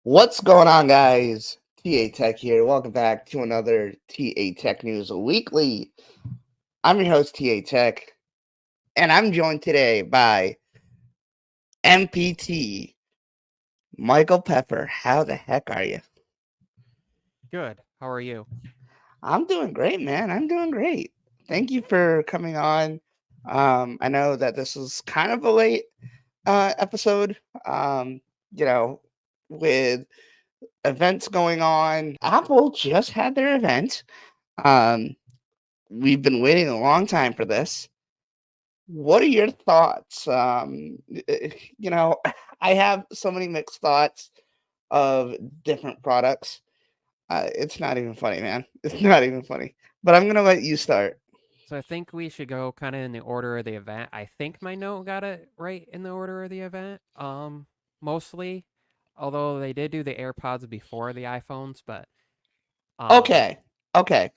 What's going on, guys? TA Tech here. Welcome back to another TA Tech News Weekly. I'm your host, TA Tech, and I'm joined today by MPT, Michael Pepper. How the heck are you? Good. How are you? I'm doing great, man. I'm doing great. Thank you for coming on. I know that this is kind of a late episode, um, you know, with events going on. Apple just had their event. Um, we've been waiting a long time for this. What are your thoughts? You know, I have so many mixed thoughts of different products. It's not even funny, man. It's not even funny. But I'm gonna let you start. So I think we should go kind of in the order of the event. I think my note got it right in the order of the event. Mostly, although they did do the AirPods before the iPhones, but um, Okay, okay.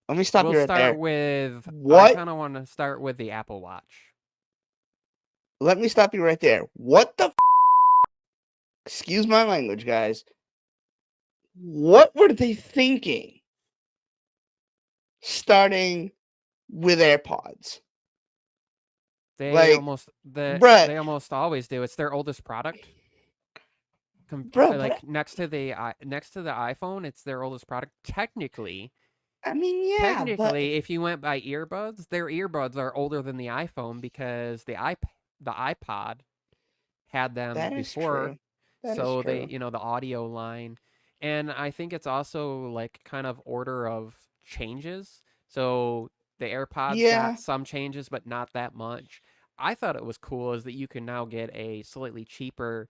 Let me stop we'll you right start there. with. I What? kind of want to start with the Apple Watch. Let me stop you right there. What the? Excuse my language, guys. What were they thinking? Starting with AirPods, They like, almost the bruh, they almost always do. It's their oldest product. bruh. But Like next to the iPhone, it's their oldest product. I mean, yeah, but Technically, if you went by earbuds, their earbuds are older than the iPhone because the iPod had them that is before, true. That is so they, true. the audio line. And I think it's also like kind of order of changes. So the AirPods Yeah. got some changes, but not that much. I thought it was cool is that you can now get a slightly cheaper,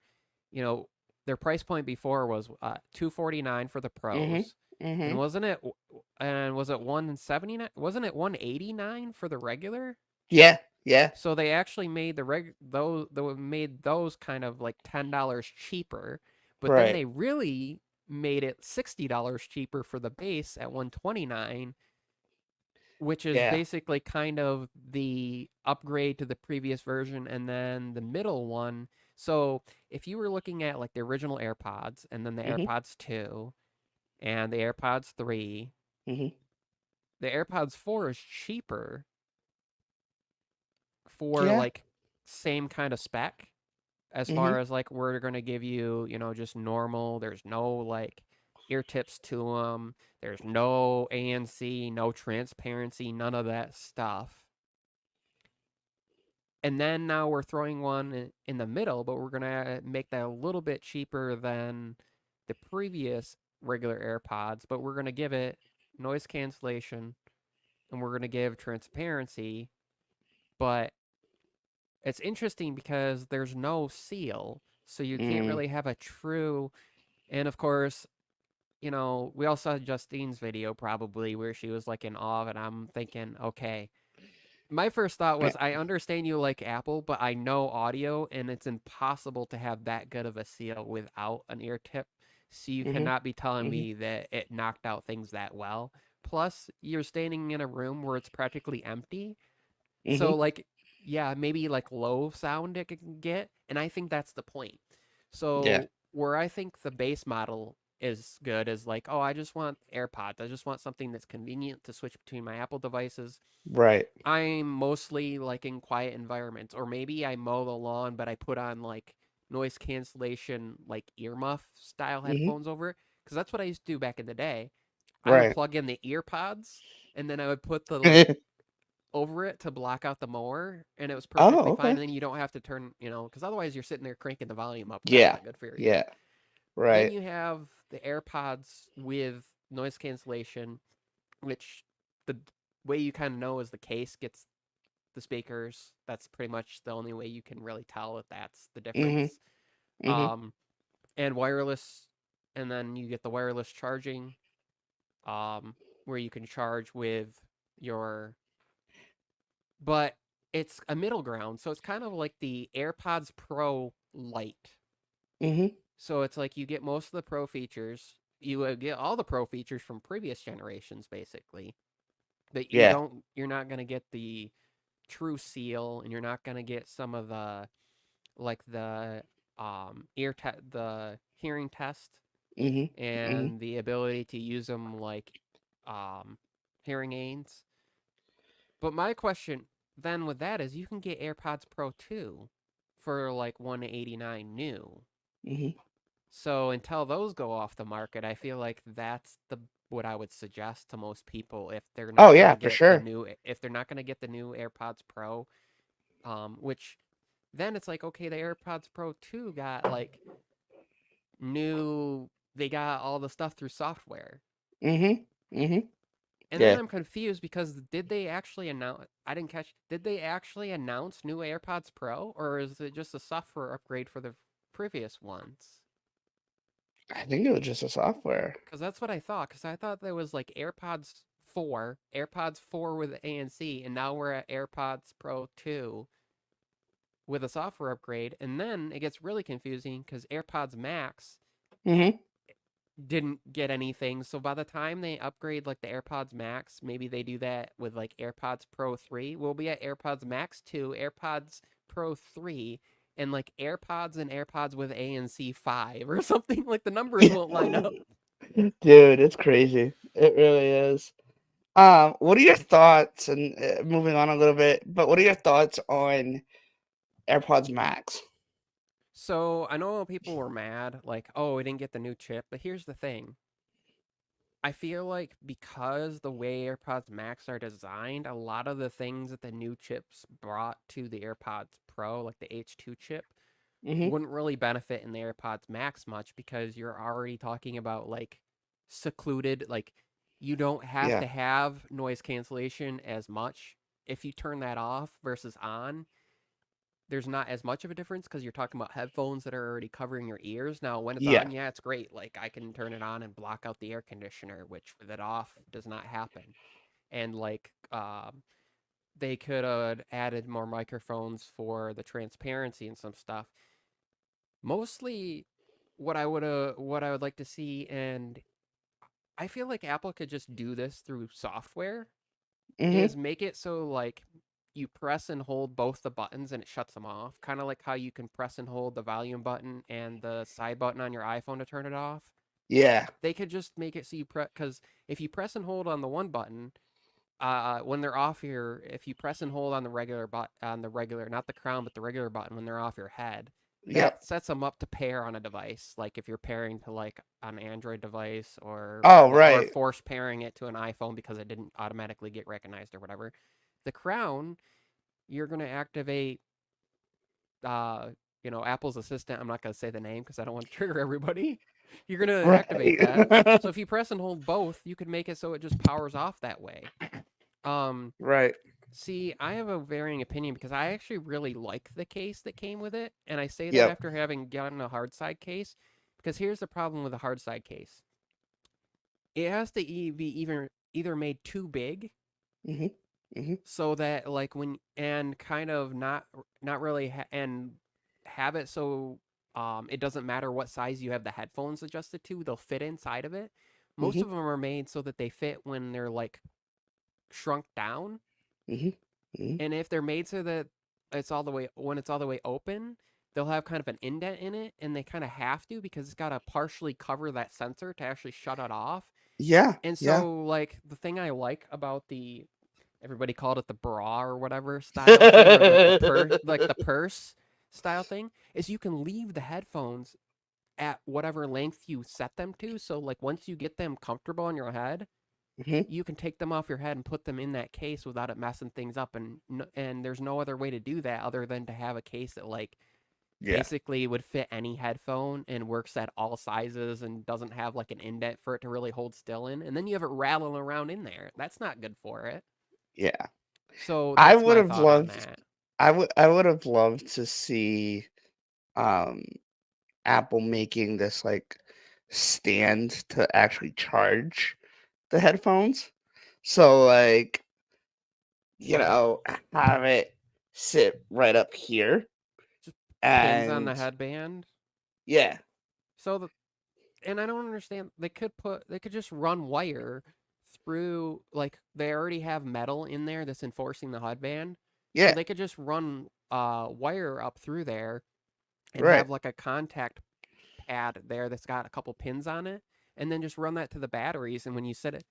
you know, their price point before was 249 for the Mhm. pros. And Mhm. was it 179? Wasn't it 189 for the regular? Yeah. Yeah. So they actually made those kind of like $10 cheaper, but then Right. they really made it $60 cheaper for the base at 129, which is Yeah. basically kind of the upgrade to the previous version and then the middle one. So if you were looking at like the original AirPods and then the Mhm. AirPods 2 and the AirPods 3, Mhm. the AirPods 4 is cheaper for Yeah. like same kind of spec as Mhm. far as like we're going to give you, just normal. There's no like ear tips to them. There's no ANC, no transparency, none of that stuff. And then now we're throwing one in the middle, but we're going to make that a little bit cheaper than the previous regular AirPods, but we're going to give it noise cancellation and we're going to give transparency, but it's interesting because there's no seal, so you can't Mm. really have a true. And of course, we all saw Justine's video probably where she was like in awe, and I'm thinking, okay. My first thought Eh, was, I understand you like Apple, but I know audio, and it's impossible to have that good of a seal without an ear tip. So you Mhm. cannot be telling Mhm. me that it knocked out things that well. Plus, you're standing in a room where it's practically empty, Mhm. so like, yeah, maybe like low sound it can get, and I think that's the point. Yeah. So where I think the base model is good is like, oh, I just want AirPods. I just want something that's convenient to switch between my Apple devices. Right. I'm mostly like in quiet environments, or maybe I mow the lawn, but I put on like noise cancellation, like earmuff style Mhm. headphones over it, because that's what I used to do back in the day. I would Right. plug in the ear pods, and then I would put the like over it to block out the mower, and it was Oh, perfectly fine. okay. And then you don't have to turn, because otherwise you're sitting there cranking the volume up, and that's Yeah. not good for your Yeah. ears. Then Right. you have the AirPods with noise cancellation, which the way you kind of know is the case gets the speakers. That's pretty much the only way you can really tell that that's the Mhm. difference. Mhm. Um, and wireless, and then you get the wireless charging, um, where you can charge with your but it's a middle ground. So it's kind of like the AirPods Pro Lite. Mhm. So it's like you get most of the pro features. You get all the pro features from previous generations, basically. But Yeah. you're not going to get the true seal, and you're not going to get some of the, like the the hearing test. Mhm. Mhm. and the ability to use them like um, hearing aids. But my question then with that is you can get AirPods Pro 2 for like 189 new. Mhm. So until those go off the market, I feel like that's the what I would suggest to most people if they're Oh not going yeah, to for get the sure. new if they're not going to get the new AirPods Pro, which then it's like okay, the AirPods Pro 2 got like new they got all the stuff through software. Mhm. Mhm. And then Yeah. I'm confused because did they actually announce I didn't catch did they actually announce new AirPods Pro or is it just a software upgrade for the previous ones? I think it was just a software. Because that's what I thought. Because I thought there was like AirPods 4 with ANC, and now we're at AirPods Pro 2 with a software upgrade. And then it gets really confusing because AirPods Max Mhm. didn't get anything. So by the time they upgrade like the AirPods Max, maybe they do that with like AirPods Pro 3. We'll be at AirPods Max 2, AirPods Pro 3, and like AirPods and AirPods with ANC 5 or something. Like the numbers won't line up. Dude, it's crazy. It really is. What are your thoughts? And moving on a little bit, but what are your thoughts on AirPods Max? So I know people were mad, like, oh, we didn't get the new chip. But here's the thing. I feel like because the way AirPods Max are designed, a lot of the things that the new chips brought to the AirPods Pro, like the H2 chip, Mhm. wouldn't really benefit in the AirPods Max much because you're already talking about like secluded, like you don't have Yeah. to have noise cancellation as much if you turn that off versus on. There's not as much of a difference because you're talking about headphones that are already covering your ears. Now, when it's Yeah. on, yeah, it's great. Like I can turn it on and block out the air conditioner, which with it off does not happen. And like they could have added more microphones for the transparency and some stuff. Mostly, what I would like to see, and I feel like Apple could just do this through software Mhm. is make it so like you press and hold both the buttons and it shuts them off. Kind of like how you can press and hold the volume button and the side button on your iPhone to turn it off. Yeah. They could just make it so you press because if you press and hold on the one button, when they're off your, if you press and hold on the regular on the regular, not the crown, but the regular button when they're off your head, Yep. that sets them up to pair on a device. Like if you're pairing to like an Android device Oh, or right. force pairing it to an iPhone because it didn't automatically get recognized or whatever. The crown, you're gonna activate, uh, Apple's assistant. I'm not gonna say the name because I don't want to trigger everybody. You're gonna activate that. Right. So if you press and hold both, you can make it so it just powers off that way. Um, Right. See, I have a varying opinion because I actually really like the case that came with it, and I say that Yep. after having gotten a hard side case. Because here's the problem with a hard side case: it has to be either made too big Mhm. Mhm. so that like when and kind of not really and have it so it doesn't matter what size you have the headphones adjusted to, they'll fit inside of it. Most Mhm. of them are made so that they fit when they're like shrunk down. Mhm. Mhm. And if they're made so that it's all the way when it's all the way open, they'll have kind of an indent in it, and they kind of have to because it's got to partially cover that sensor to actually shut it off. Yeah. And Yeah. so, like the thing I like about the everybody called it the bra or whatever style thing, or like the purse style thing, is you can leave the headphones at whatever length you set them to. So like once you get them comfortable in your head, Mhm. you can take them off your head and put them in that case without it messing things up, and there's no other way to do that other than to have a case that like Yeah. basically would fit any headphone and works at all sizes and doesn't have like an indent for it to really hold still in, and then you have it rattling around in there. That's not good for it. Yeah. So I that's would my have thought on loved that. I would have loved to see um Apple making this like stand to actually charge the headphones. So like, Like have it sit right up here just pins on the and headband. yeah. So the and I don't understand. They could just run wire through like they already have metal in there that's enforcing the headband. So Yeah. they could just run wire up through there and Right. have like a contact pad there that's got a couple pins on it, and then just run that to the batteries. And when you set it,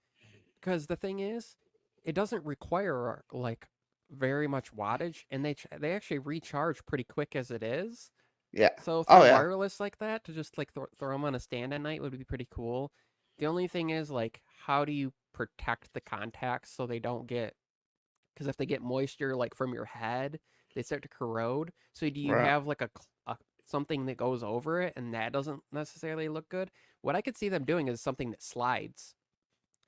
because the thing is, it doesn't require like very much wattage, and they actually recharge pretty quick as it is. Yeah. So Oh through yeah. wireless like that, to just like throw them on a stand at night would be pretty cool. The only thing is like, how do you protect the contacts so they don't get, because if they get moisture like from your head, they start to corrode. So do you Right. have like a something that goes over it, and that doesn't necessarily look good? What I could see them doing is something that slides.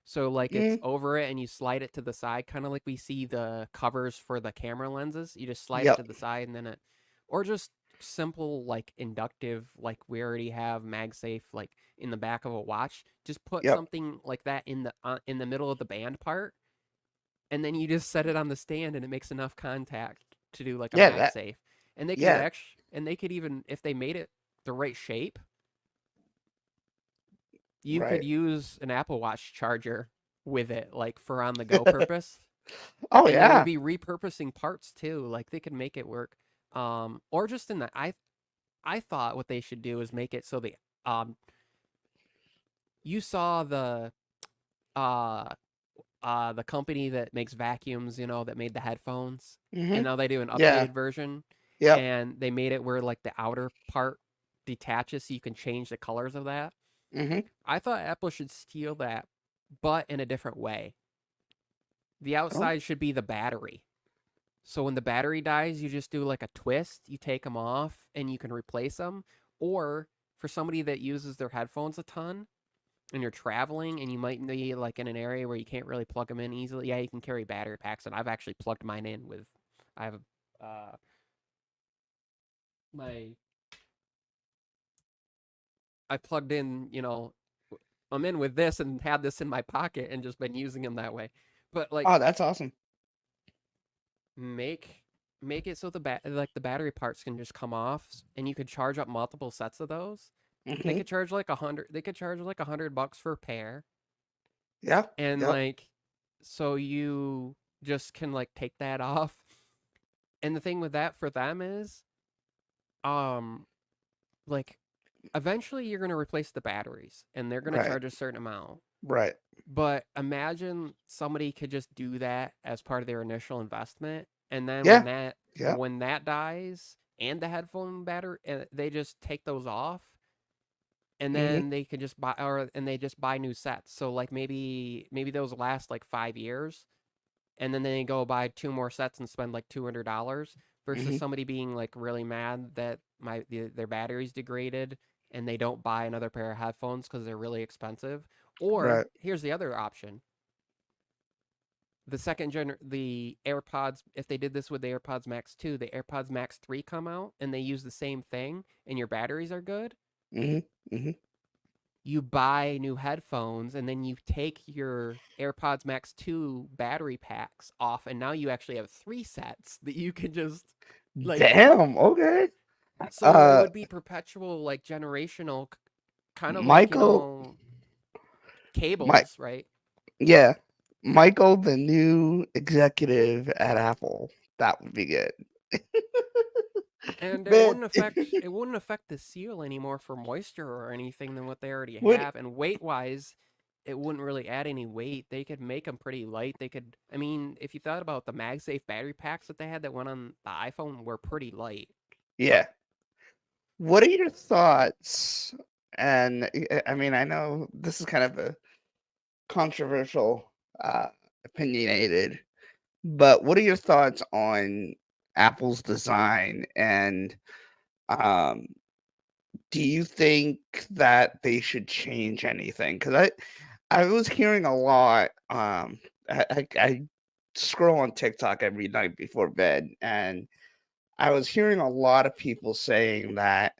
So like it's Mm, over it and you slide it to the side, kind of like we see the covers for the camera lenses. You just slide it yep. to the side and then it, or just simple like inductive, like we already have MagSafe like in the back of a watch. Just put Yep. something like that in the middle of the band part, and then you just set it on the stand and it makes enough contact to do like a Yeah. That. MagSafe. And they could Yeah. actually, and they could even, if they made it the right shape, you could Right. use an Apple Watch charger with it, like for on the go purpose. Oh And then it'd yeah. be repurposing parts too. Like they could make it work. Or just in the I thought what they should do is make it so um you saw uh the company that makes vacuums, that made the headphones, and Mhm. now they do an Yeah. updated version, Yep. and they made it where like the outer part detaches so you can change the colors of that. Mhm. I thought Apple should steal that, but in a different way. The Oh. outside should be the battery. So when the battery dies, you just do like a twist, you take them off and you can replace them. Or for somebody that uses their headphones a ton and you're traveling and you might be like in an area where you can't really plug them in easily, yeah, you can carry battery packs. And I've actually plugged mine in with, I have my, I plugged in, I'm in with this and had this in my pocket and just been using them that way. But like Oh, that's awesome. make make it so the battery parts can just come off and you could charge up multiple sets of those. They Mhm. could charge like 100, they could charge like $100 for a pair, Yeah. and Yep. like so you just can like take that off. And the thing with that for them is um like eventually you're going to replace the batteries and they're going to Right. charge a certain amount. Right. But imagine somebody could just do that as part of their initial investment, and then Yeah. Yep. when that dies and the headphone battery, they just take those off, and Mhm. then they can just buy, or and they just buy new sets. So like maybe those last like 5 years, and then they go buy two more sets and spend like $200 versus Mhm. somebody being like really mad that their battery's degraded and they don't buy another pair of headphones because they're really expensive. Or Right. here's the other option: the AirPods. If they did this with the AirPods Max 2, the AirPods Max 3 come out and they use the same thing, and your batteries are good. Mhm. Mhm. You buy new headphones and then you take your AirPods Max 2 battery packs off, and now you actually have three sets that you can just like, Damn. Okay. so it Uh, would be perpetual, like generational, kind of like, Michael. Mike. cables, right? Yeah. Michael, the new executive at Apple. That would be good. And Man. it wouldn't affect the seal anymore for moisture or anything than what they already What? have. And weight wise, it wouldn't really add any weight. They could make them pretty light. They could, I mean, if you thought about the MagSafe battery packs that they had that went on the iPhone, were pretty light. Yeah. What are your thoughts? And I mean, I know this is kind of a controversial, uh, opinionated, but what are your thoughts on Apple's design? And um, do you think that they should change anything? Because I was hearing a lot. I scroll on TikTok every night before bed, and I was hearing a lot of people saying that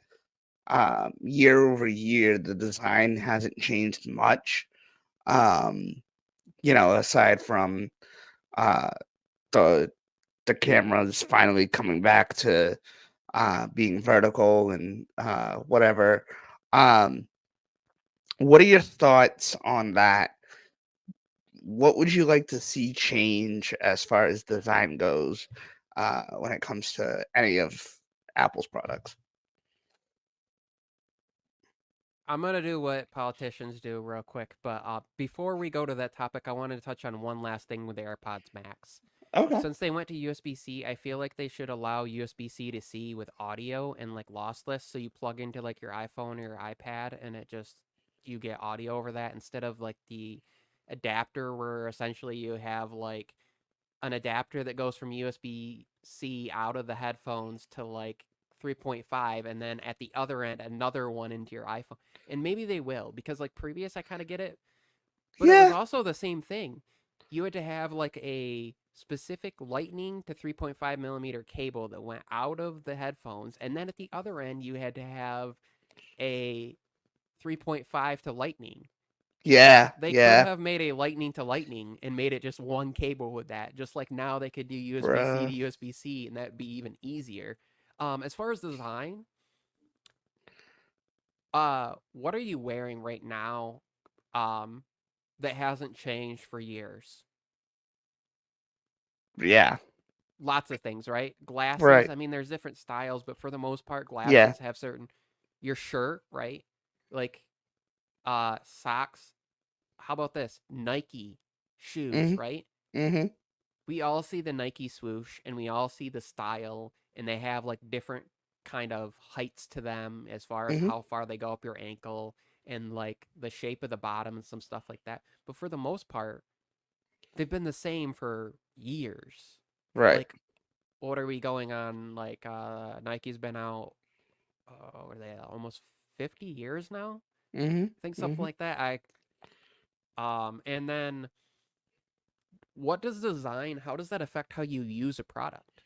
year over year the design hasn't changed much. Um, aside from uh, the cameras finally coming back to being vertical and whatever. Um, what are your thoughts on that? What would you like to see change as far as design goes when it comes to any of Apple's products? I'm gonna do what politicians do real quick, but before we go to that topic, I wanted to touch on one last thing with the AirPods Max. Okay. Since they went to USB-C, I feel like they should allow USB-C to C with audio and like lossless, so you plug into like your iPhone or your iPad, and it just you get audio over that instead of like the adapter where essentially you have like an adapter that goes from USB C out of the headphones to like 3.5 and then at the other end another one into your iPhone. And maybe they will because like previous I kind of get it, but it was Yeah. also the same thing. You had to have like a specific lightning to 3.5 millimeter cable that went out of the headphones and then at the other end you had to have a 3.5 to lightning. Yeah. They could Yeah. have made a lightning to lightning and made it just one cable with that. Just like now they could do USB C to Bruh. USB C and that'd be even easier. As far as design, what are you wearing right now? Um, that hasn't changed for years. Yeah. Lots of things, right? Glasses. Right. I mean, there's different styles, but for the most part, Yeah. glasses have certain. Your shirt, right? Like, socks. How about this? Nike shoes, Mhm. right? Mhm. We all see the Nike swoosh and we all see the style and they have like different kind of heights to them as far as Mhm. how far they go up your ankle and like the shape of the bottom and some stuff like that. But for the most part, they've been the same for years. Right. Like what are we going on Nike's been out what are they almost 50 years now? Mhm. I think something Mhm. like that. I and then what does design how does that affect how you use a product?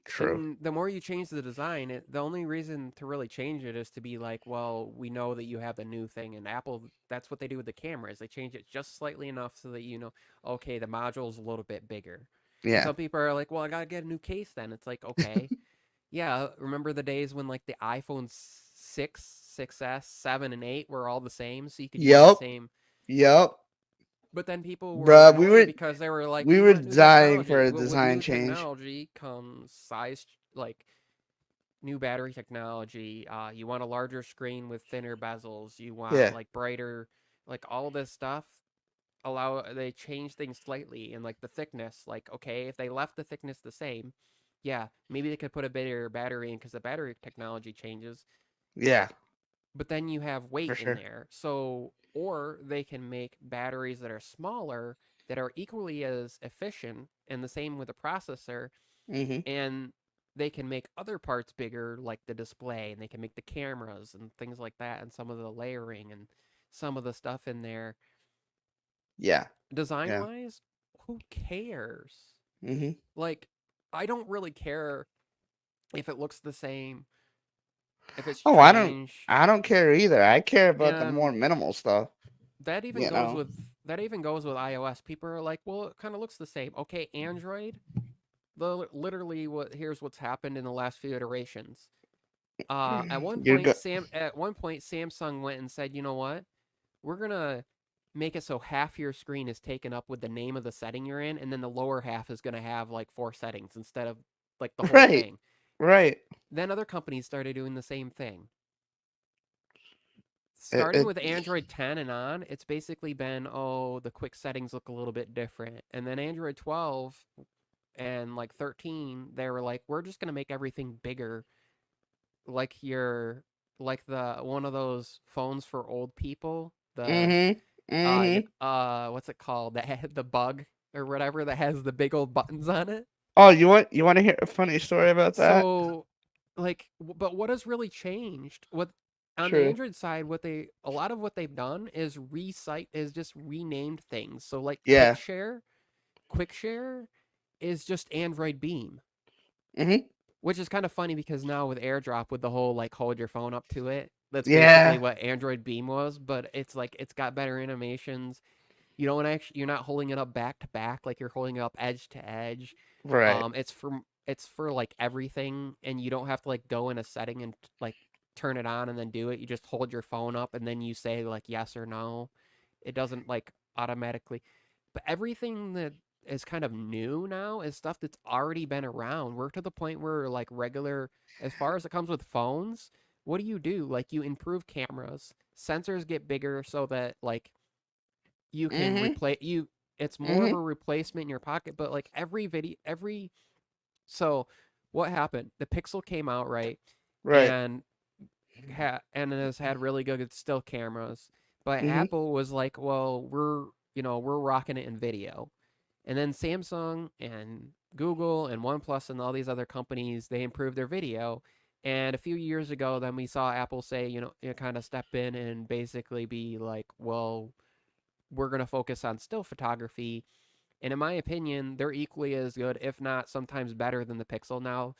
True. And the more you change the design, the only reason to really change it is to be like, well, we know that you have the new thing. And Apple, that's what they do with the cameras. They change it just slightly enough so that you know, okay, the module's a little bit bigger. And Yeah. some people are like, well, I gotta get a new case then. It's like, okay, yeah. Remember the days when like the iPhone 6, 6S, 7, and 8 were all the same, so you could use the Yup. same. Yup. But then people were Bruh, annoyed because they were like, we we were want new dying for technology. a Well, with design new change. technology comes size like new battery technology. You want a larger screen with thinner bezels. You want Yeah. like brighter, like all this stuff. They change things slightly and like the thickness. Like okay, if they left the thickness the same, yeah, maybe they could put a bigger battery in because the battery technology changes. Yeah. But then you have For weight in sure. there. So or they can make batteries that are smaller that are equally as efficient and the same with the processor Mhm. and they can make other parts bigger like the display and they can make the cameras and things like that and some of the layering and some of the stuff in there Yeah. design Yeah. wise who cares Mhm. like I don't really care if it looks the same if it's Oh, changed I don't care either. I care about the more and minimal stuff. that even You goes know. with that even goes with iOS people are like well it kind of looks the same okay Android literally what here's what's happened in the last few iterations. You're good. At one point, Samsung went and said, "You know what? We're gonna make it so half your screen is taken up with the name of the setting you're in, and then the lower half is gonna have like four settings instead of like the whole Right. thing." Right. Then other companies started doing the same thing. It, Starting it with Android 10 and on, it's basically been, oh, the quick settings look a little bit different. And then Android 12 and like 13, they were like, we're just gonna make everything bigger like your like the one of those phones for old people the Mhm. Mhm. what's it called that had the bug or whatever that has the big old buttons on it Oh, you want to hear a funny story about that? so like but what has really changed what on the True. Android side what they a lot of what they've done is recite is just renamed things so like Yeah. quick share is just Android Beam Mhm. which is kind of funny because now with AirDrop, with the whole like hold your phone up to it, that's basically Yeah. what Android Beam was. But it's like it's got better animations. You don't actually you're not holding it up back to back like you're holding it up edge to edge. Right. It's for like everything, and you don't have to like go in a setting and like turn it on and then do it. You just hold your phone up and then you say like yes or no. It doesn't like automatically. But everything that is kind of new now is stuff that's already been around. We're to the point where like regular as far as it comes with phones, what do you do? Like you improve cameras, sensors get bigger so that like you can Mhm. replace you. It's more of a Mhm. replacement in your pocket, but like every video, every so what happened? The Pixel came out right, Right. and and it has had really good still cameras. But Mhm. Apple was like, well, we're rocking it in video. And then Samsung and Google and OnePlus and all these other companies, they improved their video. And a few years ago, then we saw Apple say, kind of step in and basically be like, well, we're going to focus on still photography. And in my opinion, they're equally as good, if not sometimes better than the Pixel now.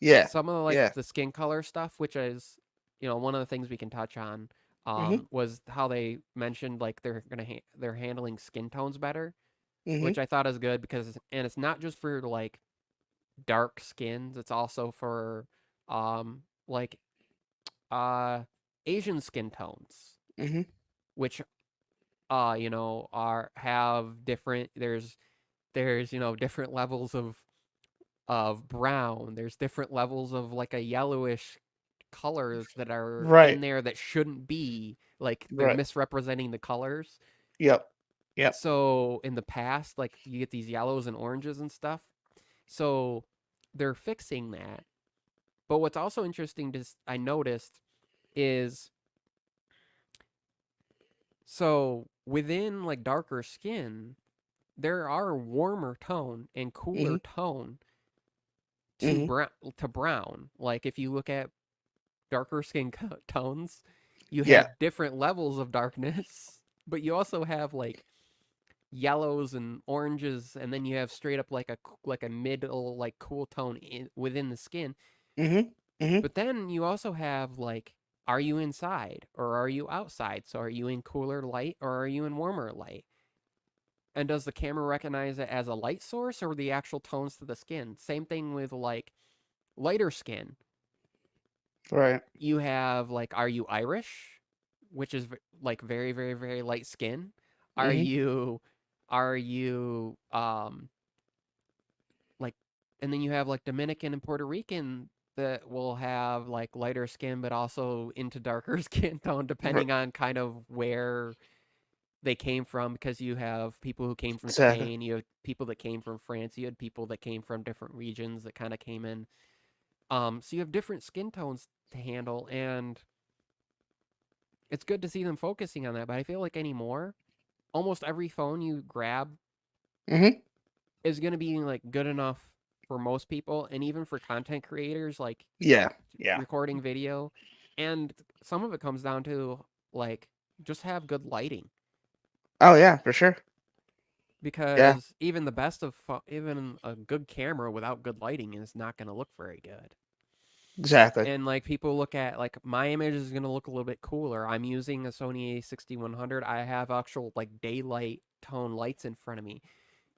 Yeah. Some of like Yeah. the skin color stuff, which is, one of the things we can touch on, Mhm. was how they mentioned like they're handling skin tones better, Mhm. which I thought is good because and it's not just for like dark skins, it's also for like uh Asian skin tones, Mhm. which are have different there's different levels of brown. There's different levels of like a yellowish colors that are Right. in there that shouldn't be. Like they're Right. misrepresenting the colors. Yep. Yep. So in the past, like you get these yellows and oranges and stuff. So they're fixing that. But what's also interesting to I noticed is so within like darker skin, there are warmer tone and cooler Mhm. tone to Mhm. brown. Like if you look at darker skin tones, you Yeah. have different levels of darkness, but you also have like yellows and oranges, and then you have straight up like a middle like cool tone within the skin. Mhm. Mhm. But then you also have like, are you inside or are you outside? So are you in cooler light or are you in warmer light? And does the camera recognize it as a light source or the actual tones to the skin? Same thing with like lighter skin. Right. You have like, are you Irish, which is like very very very light skin? Are Mhm. you are you like, and then you have like Dominican and Puerto Rican that will have like lighter skin but also into darker skin tone R- depending on kind of where they came from, because you have people who came from Exactly. Spain, you have people that came from France, you had people that came from different regions that kind of came in. So you have different skin tones to handle, and it's good to see them focusing on that. But I feel like anymore, almost every phone you grab Mhm. is going to be like good enough for most people, and even for content creators, like Yeah. Yeah. recording video. And some of it comes down to like just have good lighting, Oh yeah, for sure. Yeah. because even the best of even a good camera without good lighting is not going to look very good. Exactly. And like people look at like my image is going to look a little bit cooler. I'm using a Sony A6100. I have actual like daylight tone lights in front of me.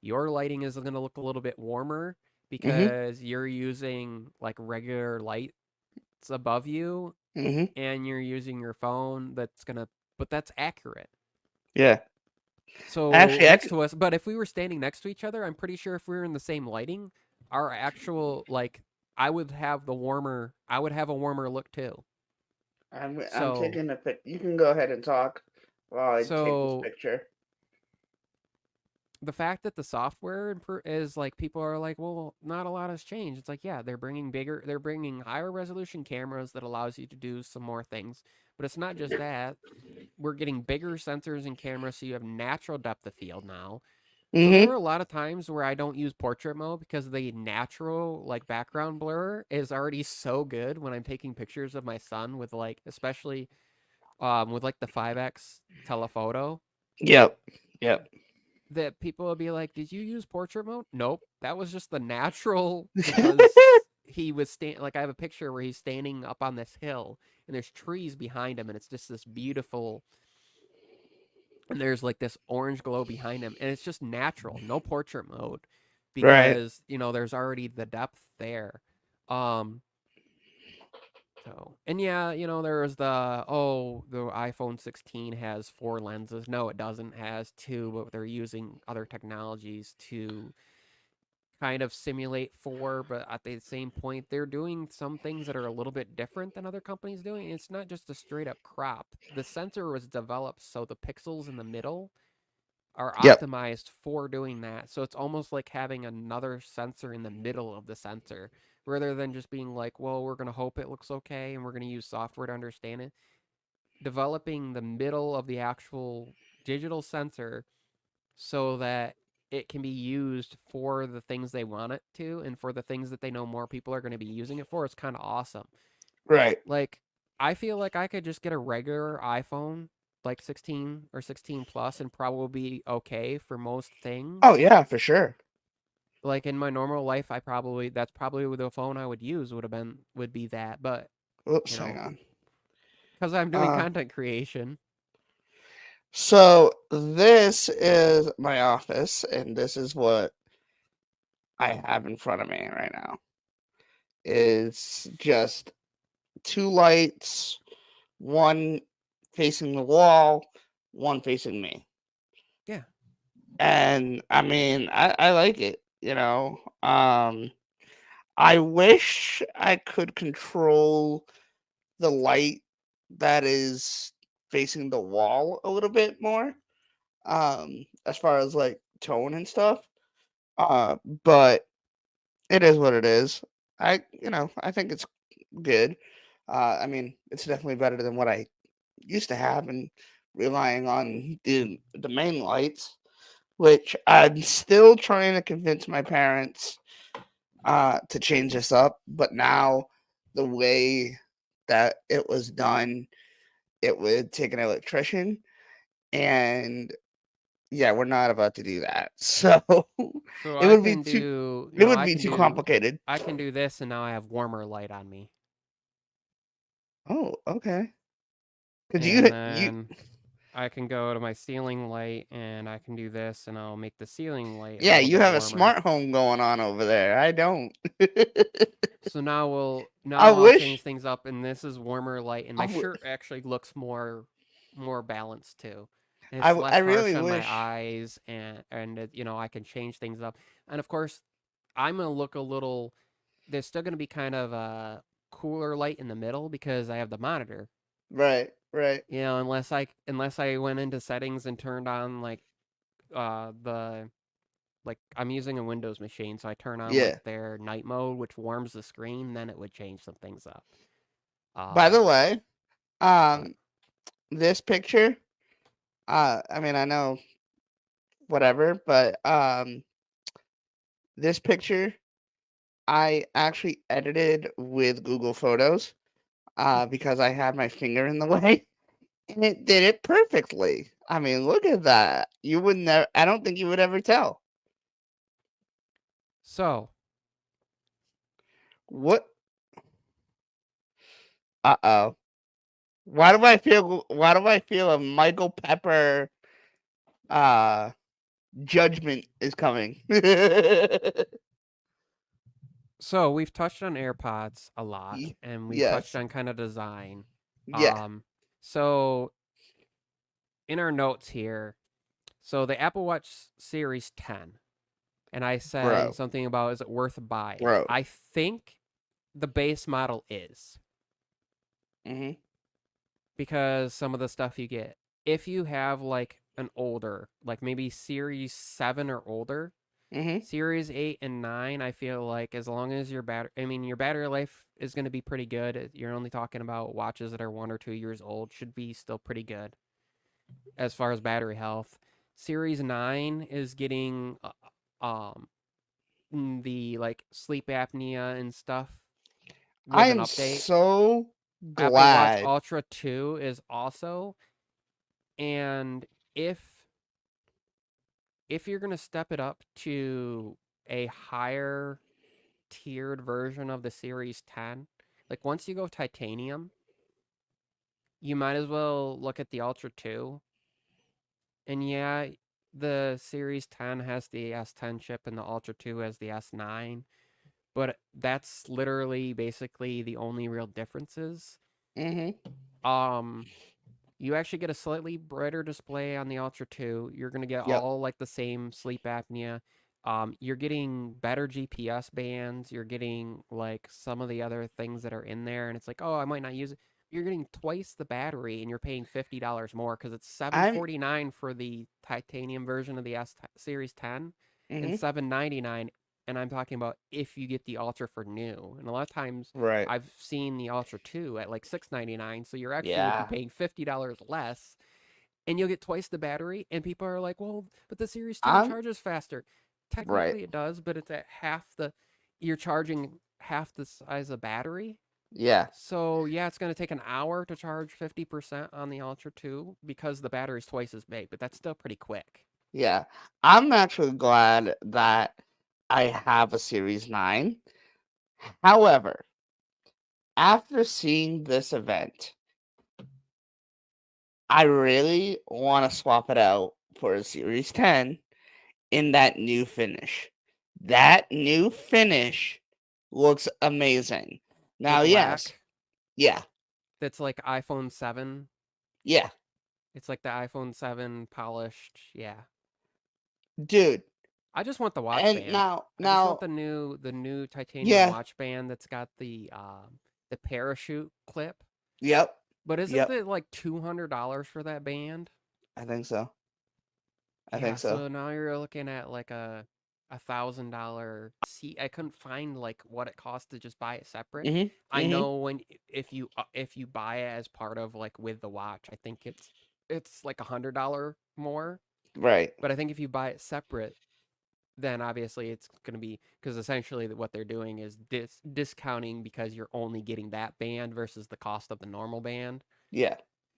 Your lighting is going to look a little bit warmer Mhm. because you're using like regular lights above you, Mhm. and you're using your phone that's going to, but that's accurate. Yeah. So Actually, I next could. to us, but if we were standing next to each other, I'm pretty sure if we were in the same lighting, our actual like I would have a warmer look too. I'm So taking a pic. You can go ahead and talk while I take this so picture. the fact that the software is like, people are like, well, not a lot has changed. It's like, yeah, they're bringing higher resolution cameras that allows you to do some more things. But it's not just that. We're getting bigger sensors and cameras, so you have natural depth of field now. So there are Mhm. a lot of times where I don't use portrait mode because the natural like background blur is already so good when I'm taking pictures of my son with like, especially with like the 5x telephoto, Yep. Yep. that people will be like, "Did you use portrait mode?" Nope, that was just the natural, because he was like, I have a picture where he's standing up on this hill and there's trees behind him and it's just this beautiful, and there's like this orange glow behind him and it's just natural, no portrait mode, Right. because there's already the depth there. Um so, and yeah, there was the iPhone 16 has four lenses. No, it doesn't, it has two, but they're using other technologies to kind of simulate 4, but at the same point, they're doing some things that are a little bit different than other companies doing. It's not just a straight up crop. The sensor was developed so the pixels in the middle are Yep. optimized for doing that. So it's almost like having another sensor in the middle of the sensor rather than just being like, well, we're going to hope it looks okay and we're going to use software to understand it. Developing the middle of the actual digital sensor so that it can be used for the things they want it to and for the things that they know more people are going to be using it for. It's kind of awesome. Right. Like, I feel like I could just get a regular iPhone, like 16 or 16 plus, and probably be okay for most Oh things. yeah, for sure. Like in my normal life, that's probably the phone I would use would be that. But you Oops, hang know, on. because I'm doing Uh, content creation, so this is my office, and this is what I have in front of me right now. Is just two lights, one facing the wall, one facing me. yeah. And I mean, I like it, you know. I wish I could control the light that is facing the wall a little bit more, as far as like tone and stuff. Uh, but it is what it is. I think it's good. I mean, it's definitely better than what I used to have and relying on the main lights, which I'm still trying to convince my parents to change this up. But now the way that it was done, it would take an electrician, and yeah, we're not about to do that. So So it I would be can too do, it would be too complicated. I can do this, and now I have warmer light on me, Oh, okay. Could and you then I can go to my ceiling light, and I can do this, and I'll make the ceiling light a yeah, little you bit have a warmer. smart home going on over there. I don't. So I now I'll change wish things up, and this is warmer light, and I my would shirt actually looks more balanced too, and I it's w- I less harsh really on my wish. eyes, and I can change things up, and of course I'm gonna look a little. There's still gonna be kind of a cooler light in the middle because I have the monitor. Right, right. Unless I went into settings and turned on the like I'm using a Windows machine, so I turn on like Yeah. their night mode, which warms the screen, then it would change some things up. By Um, the way, but um, this picture, I mean, I know whatever, but this picture I actually edited with Google Photos, because I had my finger in the way, and it did it perfectly. I mean, look at that. You would never. I don't think you would ever tell. so What? Uh-oh. Why do I feel a Michael Pepper uh judgment is coming? we've touched on AirPods a lot, and we've touched Yes. on kind of design. Yeah. Um, so in our notes here, so the Apple Watch Series 10, and I said Bro. something about is it worth buying? Bro. I think the base model is Mhm. because some of the stuff you get. If you have like an older, like maybe Series 7 or older, Mhm. Series 8 and 9, I feel like as long as your battery life is going to be pretty good. You're only talking about watches that are 1 or 2 years old, should be still pretty good as far as battery health. Series 9 is getting um the like sleep apnea and stuff I with an am update. so Apple Watch glad. Ultra 2 is also, and if if you're going to step it up to a higher tiered version of the Series 10, like once you go titanium, you might as well look at the Ultra 2. And yeah, the Series 10 has the S10 chip and the Ultra 2 has the S9, but that's literally basically the only real differences. Mhm. Um you actually get a slightly brighter display on the Ultra 2. You're going to get Yep. all like the same sleep apnea. You're getting better GPS bands. You're getting like some of the other things that are in there, and it's like, oh, I might not use it. You're getting twice the battery, and you're paying $50 more because it's seven I'm forty nine for the titanium version of the Series 10, and hmm $799. And I'm talking about if you get the Ultra for new. And a lot of times, right. I've seen the Ultra 2 at like $699, so you're actually would be Yeah. paying $50 less, and you'll get twice the battery. And people are like, well, but the Series 2 I'm charges faster. right. Technically, it does, but it's at half the, you're charging half the size of battery. Yeah. So, yeah, it's going to take an hour to charge 50% on the Ultra 2 because the battery's twice as big, but that's still pretty quick. Yeah. I'm actually glad that I have a Series 9. However, after seeing this event, I really want to swap it out for a Series 10 in that new finish. That new finish looks amazing. The Now, yes. black, Yeah. that's like iPhone 7. Yeah. It's like the iPhone 7 polished. Yeah. Dude. I just want the watch And band. now I just want now the new titanium yeah. watch band that's got the parachute clip. Yep. But isn't Yep. it like $200 for that band? I think so. I Yeah, think so. so now you're looking at like a $1,000 seat. I couldn't find like what it costs to just buy it separate. Mhm. I Mhm. know when if you buy it as part of like with the watch, I think it's like $100 more. Right. But I think if you buy it separate, then obviously it's going to be because essentially what they're doing is discounting because you're only getting that band versus the cost of the normal band. Yeah.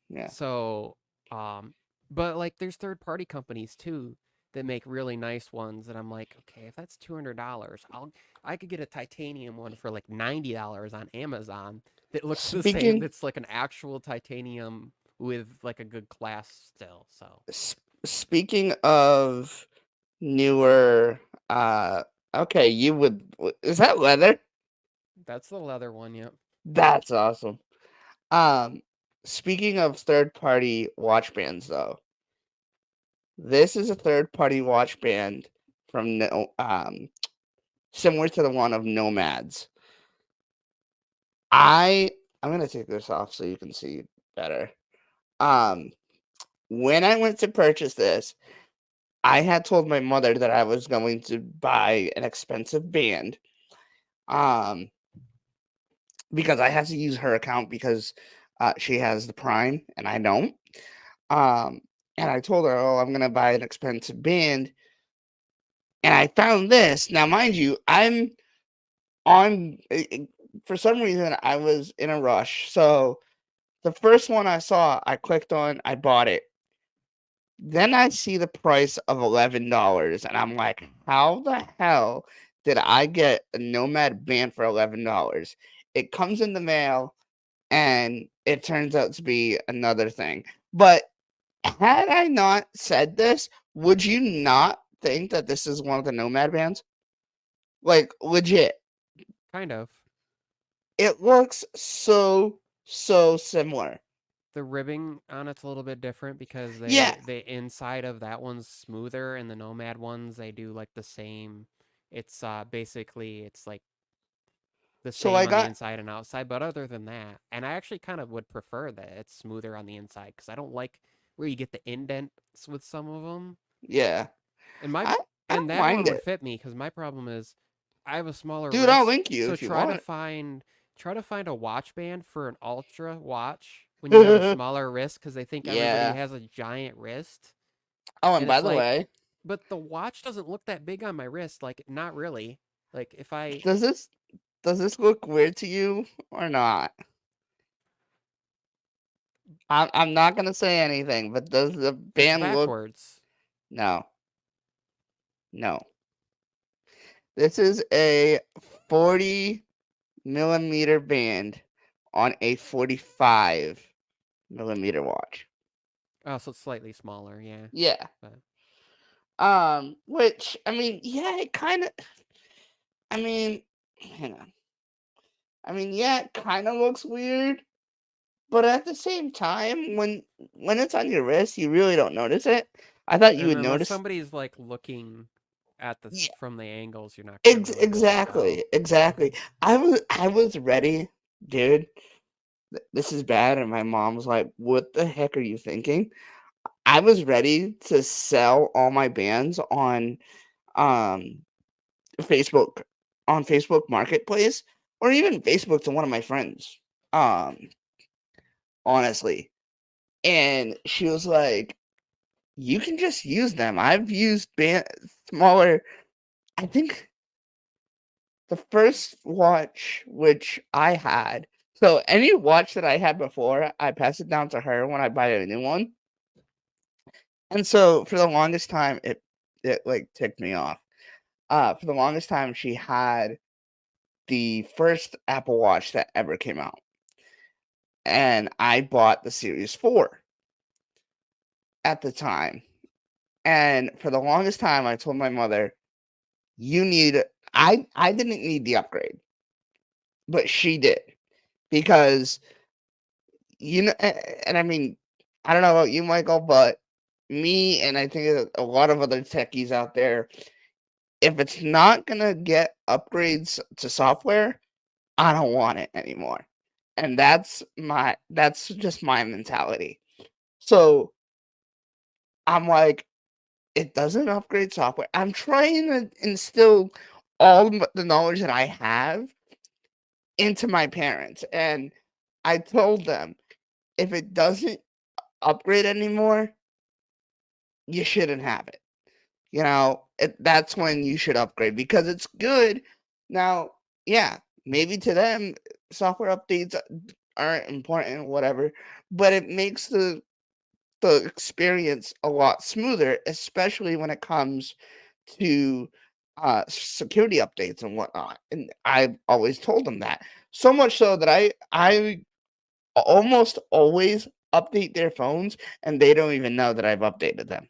Yeah. So, um, but like there's third party companies too that make really nice ones that I'm like, okay, if that's $200, I could get a titanium one for like $90 on Amazon that looks the same. Speaking That's like an actual titanium with like a good glass still. So speaking of newer okay, you would is that leather? that's the leather one. Yep. That's awesome. Um Speaking of third party watch bands though, this is a third party watch band from no similar to the one of Nomads. I I'm gonna take this off so you can see better. Um when I went to purchase this, I had told my mother that I was going to buy an expensive band, um, because I had to use her account because, she has the Prime and I don't. Um, and I told her, "Oh, I'm gonna buy an expensive band," and I found this. Now, mind you, I'm on for some reason, I was in a rush, so the first one I saw, I clicked on, I bought it. Then I see the price of $11, and I'm like, "How the hell did I get a Nomad band for $11?" It comes in the mail, and it turns out to be another thing. But had I not said this, would you not think that this is one of the Nomad bands? Like, legit. Kind of. It looks so similar. The ribbing on it's a little bit different because Yeah. the inside of that one's smoother and the Nomad ones they do like the same. It's basically it's like the So same I on the got inside and outside, but other than that, and I actually kind of would prefer that it's smoother on the inside because I don't like where you get the indents with some of them. yeah. And my I and don't that one mind would it. fit me because my problem is I have a smaller Dude, I'll wrist, link you so if you want. try to find a watch band for an ultra watch when you have a smaller wrist because they think everybody Yeah. has a giant wrist, Oh, and and by it's the like, way, but the watch doesn't look that big on my wrist, like not really. Like if I does this does this look weird to you or not? I'm not gonna say anything, but does the it's band look? backwards. No, no. This is a 40 millimeter band on a 45 millimeter watch. Oh, so it's slightly smaller, yeah. Yeah. But Which I mean, yeah, it kind of. I mean, hang on. I mean, yeah, it kind of looks weird, but at the same time, when it's on your wrist, you really don't notice it. I thought you and would unless notice. somebody's like looking at the Yeah, from the angles, you're not gonna really be able to tell. exactly, exactly. I was ready, dude. This is bad, and my mom was like, "What the heck are you thinking?" I was ready to sell all my bands um Facebook on Facebook Marketplace or even Facebook to one of my friends. Um, honestly. And she was like, "You can just use them." I've used smaller. I think the first watch which I had. So any watch that I had before, I pass it down to her when I buy a new one. And so for the longest time, it like ticked me off. For the longest time, she had the first Apple Watch that ever came out, and I bought the Series 4 at the time. And for the longest time, I told my mother, "You need." I didn't need the upgrade, but she did because and I mean, I don't know about you, Michael, but me and I think a lot of other techies out there, if it's not gonna get upgrades to software, I don't want it anymore. And that's just my mentality. So I'm like, it doesn't upgrade software. I'm trying to instill the knowledge that I have into my parents. And I told them, if it doesn't upgrade anymore, you shouldn't have it. That's when you should upgrade because it's good. Now, yeah, maybe to them, software updates aren't important, whatever, but it makes the experience a lot smoother, especially when it comes to security updates and whatnot. And I've always told them that. So much so that I almost always update their phones and they don't even know that I've updated them.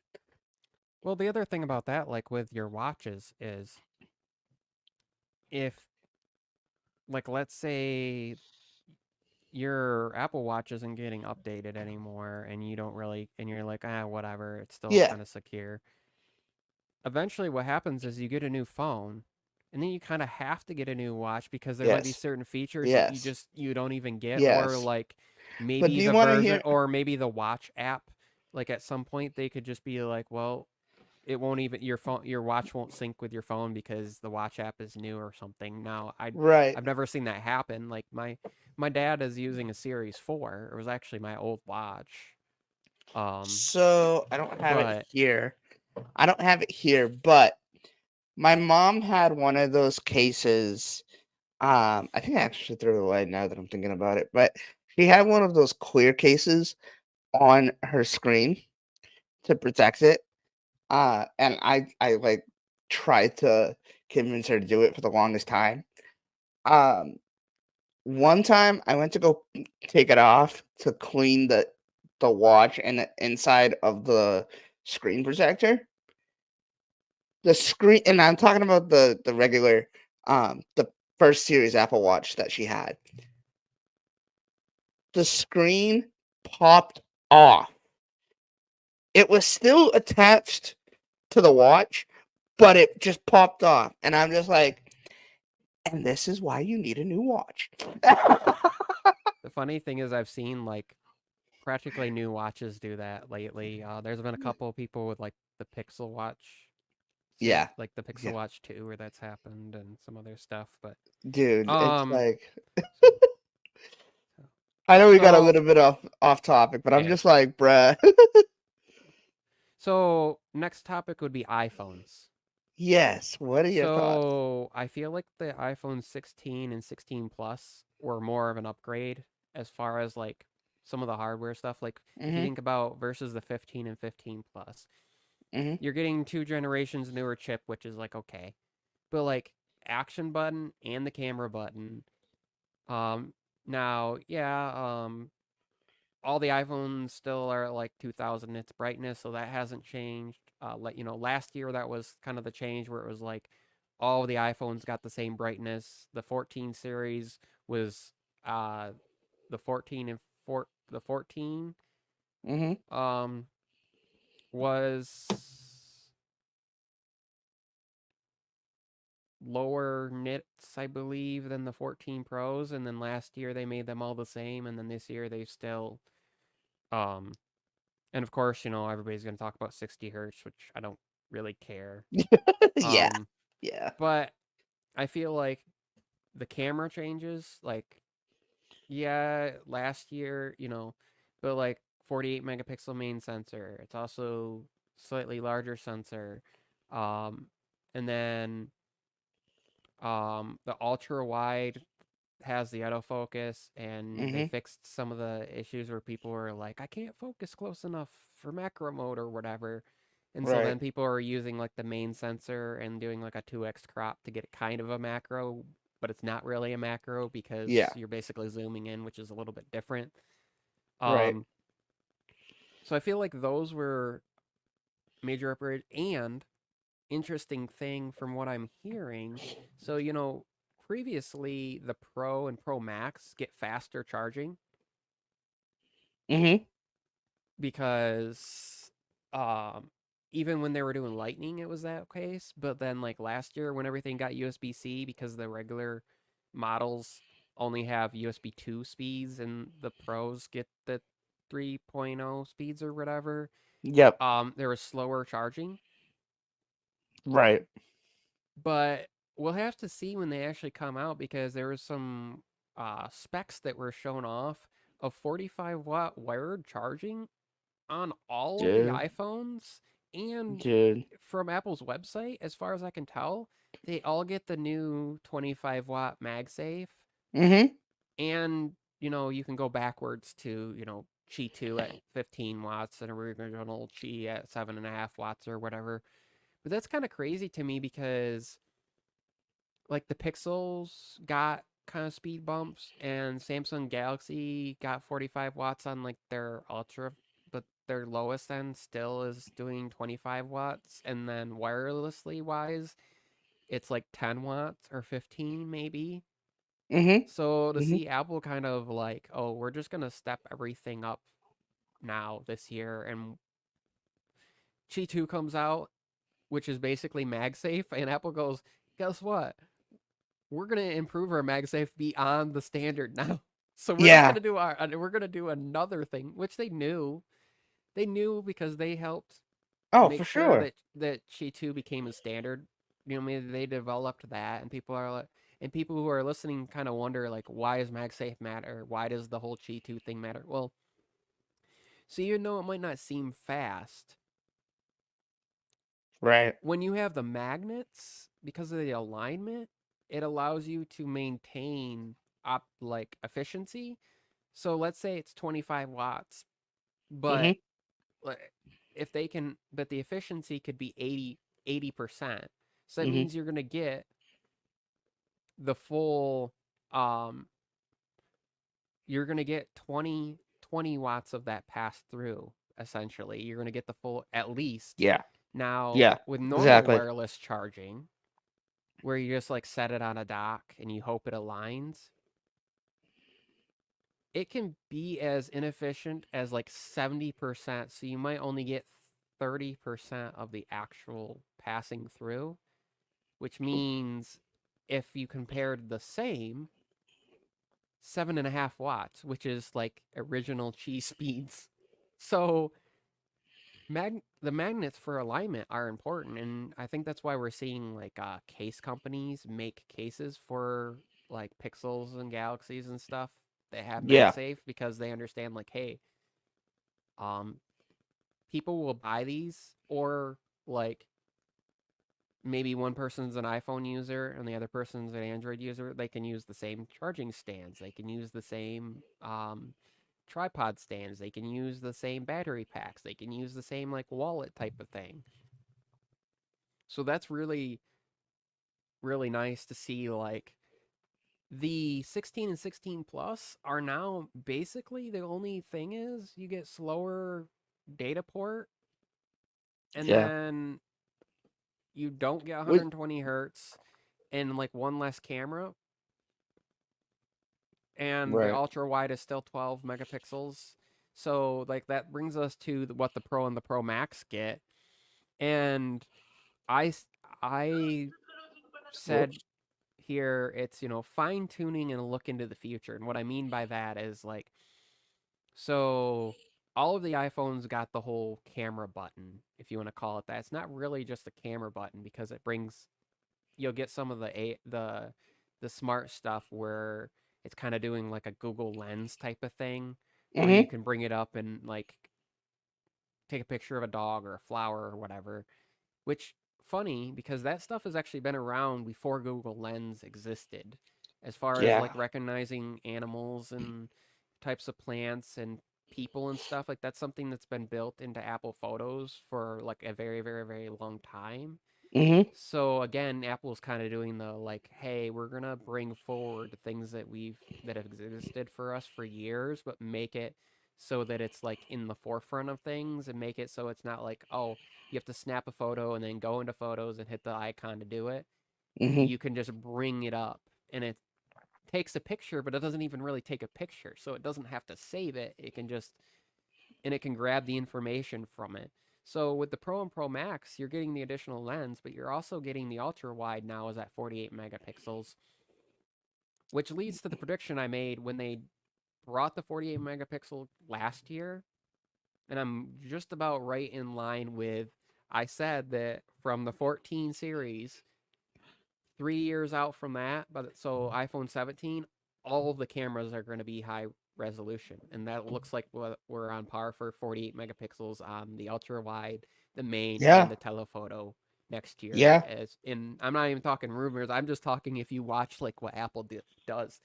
Well, the other thing about that, like with your watches, is if, like, let's say your Apple Watch isn't getting updated anymore, and you don't really, and you're like, ah, whatever, it's still Yeah. kind of secure. Eventually, what happens is you get a new phone, and then you kind of have to get a new watch because there might be Yes. certain features that Yes. you don't even get, or Yes. like But maybe do you the want to version, hear? or maybe the watch app. Like at some point, they could just be like, well, it won't even your watch won't sync with your phone because the watch app is new or something. Now, Right. I've never seen that happen. Like my dad is using a Series 4. It was actually my old watch. So I don't have it But here. I don't have it here, but my mom had one of those cases. I think I actually threw it away now that I'm thinking about it, but she had one of those clear cases on her screen to protect it. And I like tried to convince her to do it for the longest time. Um, one time I went to go take it off to clean the watch and the inside of the screen protector. The screen, and I'm talking about the regular, the first series Apple Watch that she had. The screen popped off. It was still attached to the watch, but it just popped off, and I'm just like, and this is why you need a new watch. the funny thing is, I've seen like practically new watches do that lately. There's been a couple of people with like the Pixel Watch Yeah, like the Pixel yeah, Watch 2 where that's happened and some other stuff. But dude, it's um, like I know we got a so little bit off topic, but I'm yeah. just like, bruh. So next topic would be iPhones. Yes. What are your thoughts? So I feel like the iPhone 16 and 16 Plus were more of an upgrade as far as like some of the hardware stuff. Like if you Mhm. think about versus the 15 and 15 Plus, Mhm. you're getting two generations newer chip, which is like okay. But like action button and the camera button. Um now, yeah, all the iPhones still are at like 2000 nits brightness, so that hasn't changed. Like last year that was kind of the change where it was like all the iPhones got the same brightness. The 14 series was uh the 14 and the 14 Mhm. um was lower nits, I believe, than the 14 Pros, and then last year they made them all the same, and then this year they still um and of course, everybody's going to talk about 60 hertz, which I don't really care. Yeah. Um Yeah. but I feel like the camera changes, like, yeah, last year, but like 48 megapixel main sensor. It's also slightly larger sensor. Um and then the ultra wide has the autofocus, and they Mhm. fixed some of the issues where people were like, I can't focus close enough for macro mode or whatever. And so Right. then people are using like the main sensor and doing like a 2x crop to get kind of a macro, but it's not really a macro because Yeah. you're basically zooming in, which is a little bit different. Right. Um, so I feel like those were major upgrades. And interesting thing from what I'm hearing, so previously the Pro and Pro Max get faster charging Mhm. because um even when they were doing lightning it was that case, but then like last year when everything got USB-C, because the regular models only have USB 2 speeds and the pros get the 3.0 speeds or whatever, Yep. there was slower charging. Right. But we'll have to see when they actually come out, because there was some specs that were shown off of 45-watt wired charging on all of the Dude. iPhones, and Dude. from Apple's website, as far as I can tell, they all get the new 25-watt MagSafe, Mhm. and you can go backwards to Qi 2 at 15 watts and original Qi at 7.5 watts or whatever. But that's kind of crazy to me because like the Pixels got kind of speed bumps, and Samsung Galaxy got 45 watts on like their Ultra, but their lowest end still is doing 25 watts. And then wirelessly wise, it's like 10 watts or 15 maybe. Mhm. So to Mhm. see Apple kind of like, oh, we're just going to step everything up now this year, and Qi 2 comes out, which is basically MagSafe, and Apple goes, guess what? We're gonna improve our MagSafe beyond the standard now. So we're just Yeah. gonna do another thing, which they knew. They knew because they helped Oh, make for sure sure. that Qi 2 became a standard. Maybe they developed that, and people are like, and people who are listening kind of wonder like, why does MagSafe matter? Why does the whole Qi 2 thing matter? Well, so even though it might not seem fast, Right. when you have the magnets, because of the alignment, it allows you to maintain like efficiency. So let's say it's 25 watts, but Mhm. if they can, but the efficiency could be 80%. So that Mhm. means you're going to get the full, um, you're going to get 20 watts of that pass through, essentially. You're going to get the full, at least. Yeah. Now, Yeah. with normal Exactly. wireless charging, where you just like set it on a dock and you hope it aligns, it can be as inefficient as like 70%. So you might only get 30% of the actual passing through, which means if you compared the same 7.5 watts, which is like original cheese speeds. So the magnets for alignment are important, and I think that's why we're seeing like case companies make cases for like Pixels and Galaxies and stuff that have Yeah. MagSafe, because they understand like, hey, um, people will buy these, or like maybe one person's an iPhone user and the other person's an Android user. They can use the same charging stands. They can use the same tripod stands. They can use the same battery packs. They can use the same like wallet type of thing. So that's really, really nice to see. Like the 16 and 16 plus are now basically, the only thing is you get slower data port, and Yeah. then you don't get Wait. 120 hertz and like one less camera, and the Right. ultra wide is still 12 megapixels. So like that brings us to what the Pro and the Pro Max get. And I said here it's, fine tuning and look into the future. And what I mean by that is like, so all of the iPhones got the whole camera button, if you want to call it that. It's not really just a camera button because it brings, you'll get some of the smart stuff where it's kind of doing like a Google Lens type of thing where you Mm-hmm. can bring it up and like take a picture of a dog or a flower or whatever. Which funny because that stuff has actually been around before Google Lens existed, as far as Yeah. like recognizing animals and types of plants and people and stuff. Like that's something that's been built into Apple Photos for like a very, very, very long time. Mm-hmm. So again, Apple's kind of doing the like, hey, we're gonna bring forward things that have existed for us for years, but make it so that it's like in the forefront of things and make it so it's not like, oh, you have to snap a photo and then go into photos and hit the icon to do it. Mm-hmm. You can just bring it up and it takes a picture, but it doesn't even really take a picture. So it doesn't have to save it. It can just and it can grab the information from it. So with the Pro and Pro Max, you're getting the additional lens, but you're also getting the ultra wide now is at 48 megapixels, which leads to the prediction I made when they brought the 48 megapixel last year, and I'm just about right in line with I said that from the 14 series 3 years out from that, but so iPhone 17, all of the cameras are going to be high resolution, and that looks like we're on par for 48 megapixels on the ultra wide, the main, and Yeah. the telephoto next year. Yeah. As in, I'm not even talking rumors. I'm just talking if you watch like what Apple does,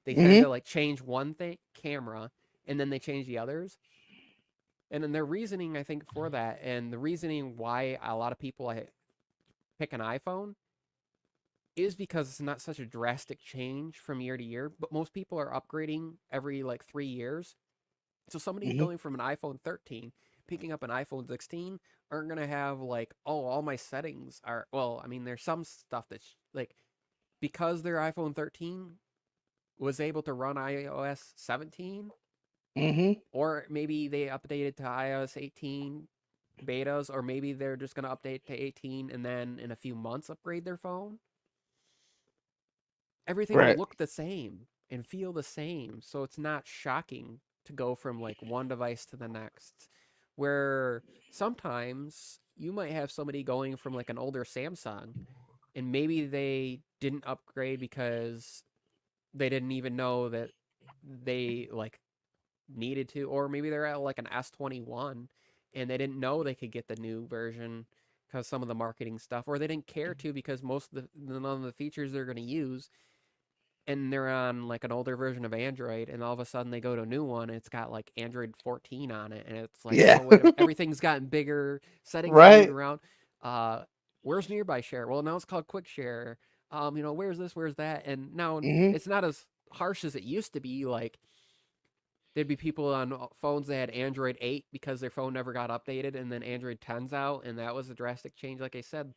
they tend to Mm-hmm. like change one thing camera, and then they change the others. And then their reasoning, I think, for that, and the reasoning why a lot of people pick an iPhone is because it's not such a drastic change from year to year, but most people are upgrading every like 3 years. So somebody Mm-hmm. going from an iPhone 13 picking up an iPhone 16 aren't gonna have like, oh, all my settings are well. I mean, there's some stuff that's like because their iPhone 13 was able to run iOS 17, Mm-hmm. or maybe they updated to iOS 18 betas, or maybe they're just gonna update to 18 and then in a few months upgrade their phone. Everything will Right. look the same and feel the same. So it's not shocking to go from like one device to the next. Where sometimes you might have somebody going from like an older Samsung and maybe they didn't upgrade because they didn't even know that they like needed to, or maybe they're at like an S21 and they didn't know they could get the new version because some of the marketing stuff, or they didn't care to because most of the none of the features they're going to use, and they're on like an older version of Android, and all of a sudden they go to a new one, and it's got like Android 14 on it, and it's like, Yeah. oh wait, everything's gotten bigger, settings are moved Right. around. Uh, where's nearby share? Well, now it's called quick share. Where's this? Where's that? And now Mm-hmm. it's not as harsh as it used to be. Like there'd be people on phones that had Android 8 because their phone never got updated, and then Android 10's out, and that was a drastic change. Like I said,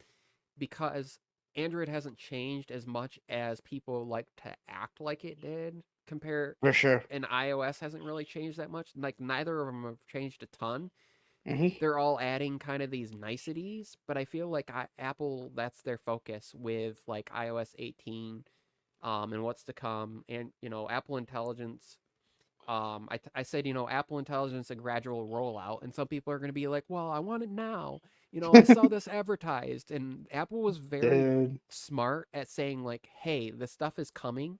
because Android hasn't changed as much as people like to act like it did. Compare For sure. and iOS hasn't really changed that much. Like neither of them have changed a ton. Mm-hmm. They're all adding kind of these niceties, but I feel like Apple that's their focus with like iOS 18 and what's to come, and Apple Intelligence. I said, Apple Intelligence a gradual rollout, and some people are going to be like, well, I want it now. I saw this advertised, and Apple was very Dude. smart at saying like, hey, this stuff is coming,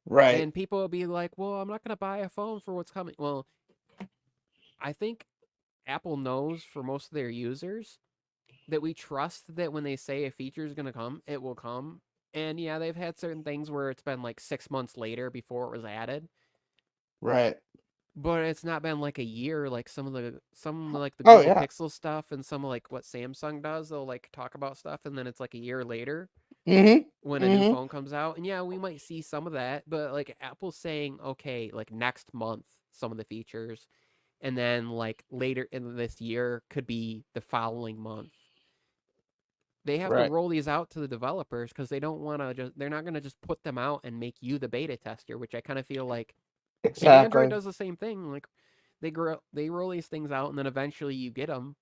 Right. and people will be like, well, I'm not going to buy a phone for what's coming. Well, I think Apple knows for most of their users that we trust that when they say a feature is going to come, it will come. And yeah, they've had certain things where it's been like 6 months later before it was added, Right. but it's not been like a year like some like the Oh Google yeah. Pixel stuff and some like what Samsung does. They'll like talk about stuff and then it's like a year later Mm-hmm. when a new Mm-hmm. phone comes out. And yeah, we might see some of that, but like Apple's saying, okay, like next month some of the features, and then like later in this year could be the following month. They have to Right. roll these out to the developers because they don't want to just they're not going to just put them out and make you the beta tester, which I kind of feel like. And Android Exactly. does the same thing. Like they roll these things out, and then eventually you get them.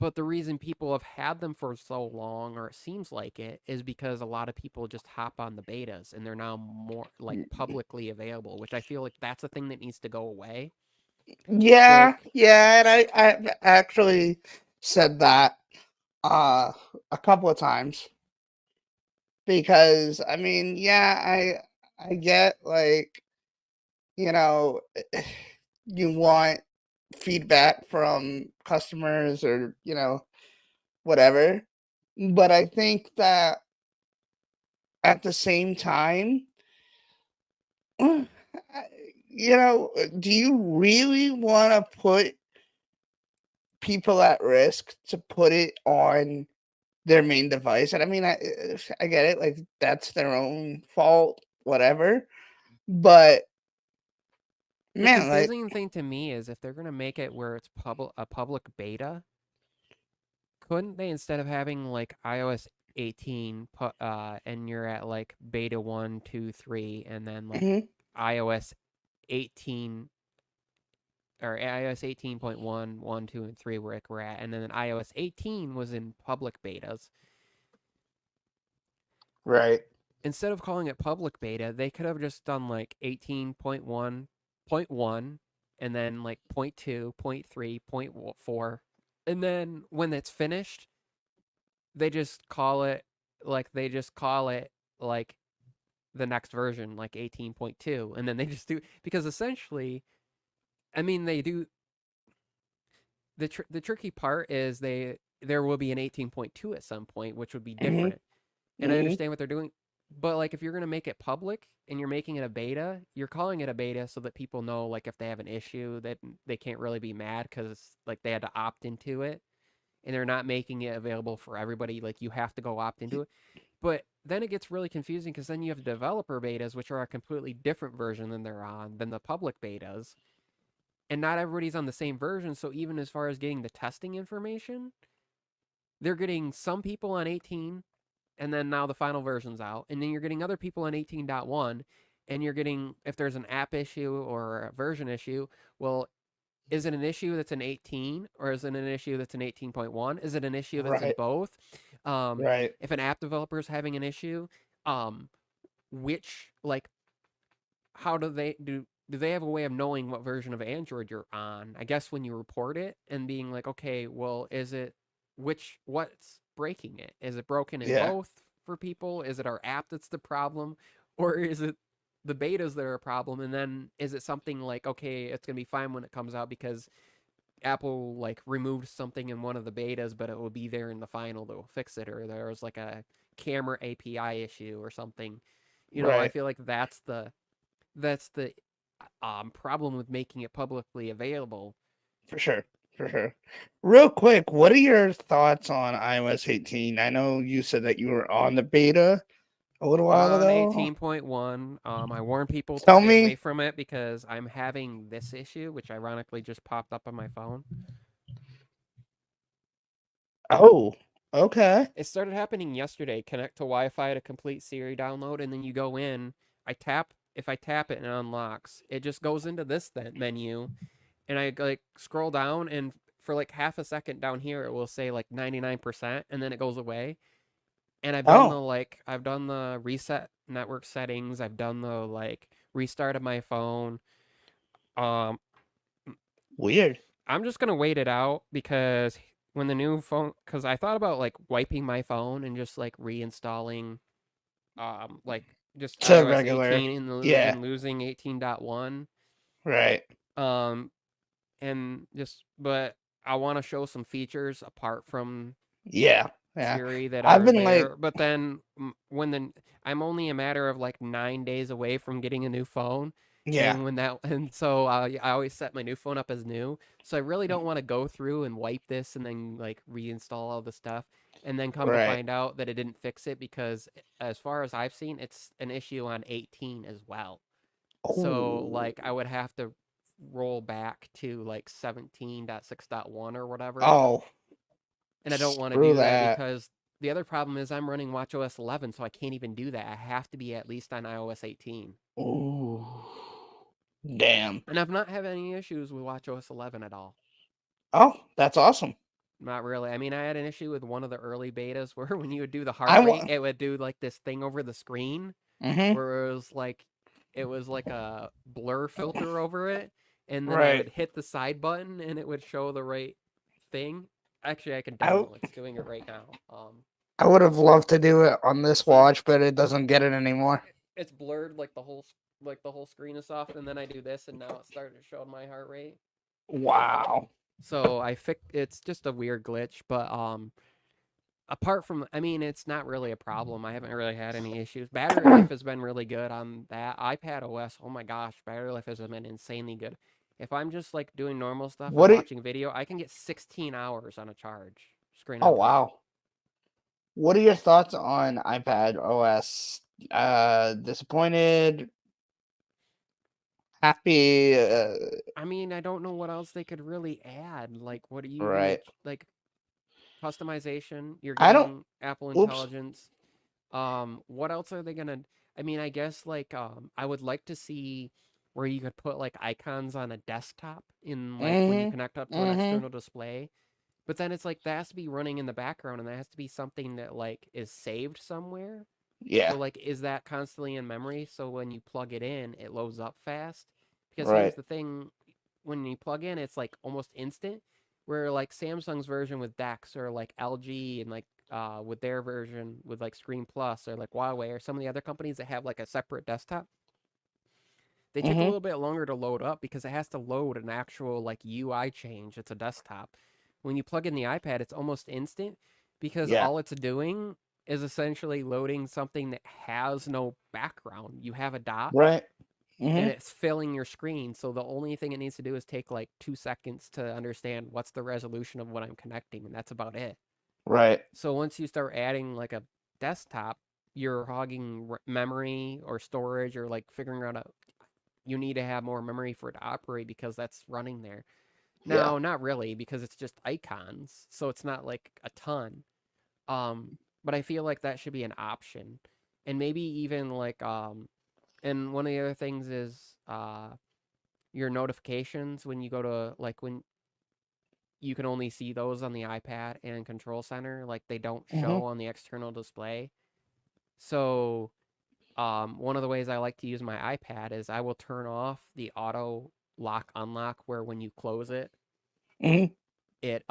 But the reason people have had them for so long, or it seems like it, is because a lot of people just hop on the betas and they're now more like publicly available, which I feel like that's a thing that needs to go away. So Yeah, like yeah, and I've actually said that uh a couple of times because I mean, yeah, I get like, you know, you want feedback from customers or, whatever. But I think that at the same time, I- do you really want to put people at risk to put it on their main device? And I mean, I get it, like that's their own fault, whatever. But the man, like, confusing thing to me is if they're gonna make it where it's public beta, couldn't they, instead of having like iOS 18 and you're at like beta 1, 2, 3, and then like mhm, iOS 18 or iOS 18.1, 1, 2, and 3 where we're at, and then iOS 18 was in public betas. right, Instead of calling it public beta, they could have just done like 18.1.1 and then like point 0.2, point 0.3, point 0.4. And then when it's finished, they just call it like the next version, like 18.2. And then they just do, because essentially, I mean, they do the tricky part is there will be an 18.2 at some point, which would be mhm, different. And I mhm, understand what they're doing, but like if you're gonna make it public and you're making it a beta, you're calling it a beta so that people know like if they have an issue that they can't really be mad because like they had to opt into it, and they're not making it available for everybody. Like you have to go opt into it. But then it gets really confusing because then you have developer betas, which are a completely different version than the public betas, and not everybody's on the same version. So even as far as getting the testing information, they're getting some people on 18, and then now the final version's out, and then you're getting other people on 18.1, and you're getting, if there's an app issue or a version issue, well, is it an issue that's an 18 or is it an issue that's an 18.1? Is it an issue that's in right, both? right, If an app developer is having an issue, um, which like how do they have a way of knowing what version of Android you're on? I guess when you report it and being like, okay, well, is it what's breaking it? Is it broken in yeah, both for people? Is it our app that's the problem, or is it the betas that are a problem? And then is it something like, okay, it's gonna be fine when it comes out because Apple like removed something in one of the betas, but it will be there in the final that will fix it, or there was like a camera API issue or something. I right, feel like that's the problem with making it publicly available. for sure, for sure. Real quick, what are your thoughts on iOS 18? I know you said that you were on the beta a little I'm while on ago. 18.1. I warn people to Tell stay away me. from it because I'm having this issue, which ironically just popped up on my phone. Oh, okay. It started happening yesterday. Connect to Wi-Fi to complete Siri download, and then you go in. If I tap it and it unlocks, it just goes into this menu, and I like scroll down, and for like half a second down here, it will say like 99%, and then it goes away. And Oh, I've done the reset network settings. I've done the like restart of my phone. Um, weird. I'm just gonna wait it out because when the new phone, because I thought about like wiping my phone and just like reinstalling, like just So iOS regular. 18 Yeah, and losing 18.1. right. Um, and just, but I want to show some features apart from Yeah, yeah. Siri that I've are been like, there. But then I'm only a matter of like 9 days away from getting a new phone. yeah, And when that, and so I always set my new phone up as new. So I really don't want to go through and wipe this and then like reinstall all the stuff and then come to right. find out that it didn't fix it because as far as I've seen, it's an issue on 18 as well. So Oh, like I would have to roll back to like 17.6.1 or whatever, oh, and I don't want to screw do that that. because the other problem is I'm running watchOS 11, so I can't even do that. I have to be at least on iOS 18. Ooh, damn. And I've not had any issues with watchOS 11 at all. Oh, that's awesome. Not really. I mean, I had an issue with one of the early betas where when you would do the heart I rate, want. it would do like this thing over the screen Mhm. where it was like a blur filter over it, and then I Right. would hit the side button and it would show the right thing. Actually, I can I demo. It's doing it right now. I would have loved to do it on this See, watch, but it doesn't get it anymore. it's blurred like the whole screen is soft, and then I do this, and now it started showing my heart rate. Wow. So I fixed. It's just a weird glitch, but apart from, I mean, it's not really a problem. I haven't really had any issues. Battery life has been really good on that iPad OS. Oh my gosh, battery life has been insanely good. If I'm just like doing normal stuff and What? watching video, I can get 16 hours on a charge, screen Oh on charge. wow. What are your thoughts on iPad OS? Disappointed, happy. I mean, I don't know what else they could really add. Like, what are you gonna Right. like customization? You're I don't. getting Apple Oops. Intelligence. What else are they gonna? I mean, I guess like I would like to see where you could put like icons on a desktop in like when you Mhm. connect up to an Mhm. external display. But then it's like that has to be running in the background, and that has to be something that like is saved somewhere. Yeah. So like, is that constantly in memory? So when you plug it in, it loads up fast. Because here's Right. the thing: when you plug in, it's like almost instant. Where like Samsung's version with DeX or like LG and like with their version with like Screen Plus or like Huawei or some of the other companies that have like a separate desktop, they take a Mhm. little bit longer to load up because it has to load an actual like UI change. It's a desktop. When you plug in the iPad, it's almost instant because Yeah. all it's doing is essentially loading something that has no background. You have a dock Right. and Mhm. it's filling your screen. So the only thing it needs to do is take like 2 seconds to understand what's the resolution of what I'm connecting, and that's about it. Right. So once you start adding like a desktop, you're hogging memory or storage or like figuring out you need to have more memory for it to operate because that's running there. Yeah. Now, not really because it's just icons, so it's not like a ton. Um, but I feel like that should be an option, and maybe even like and one of the other things is your notifications when you go to like when you can only see those on the iPad and Control Center, like they don't Mhm. show on the external display. So one of the ways I like to use my iPad is I will turn off the auto lock unlock where when you close it, Mhm. it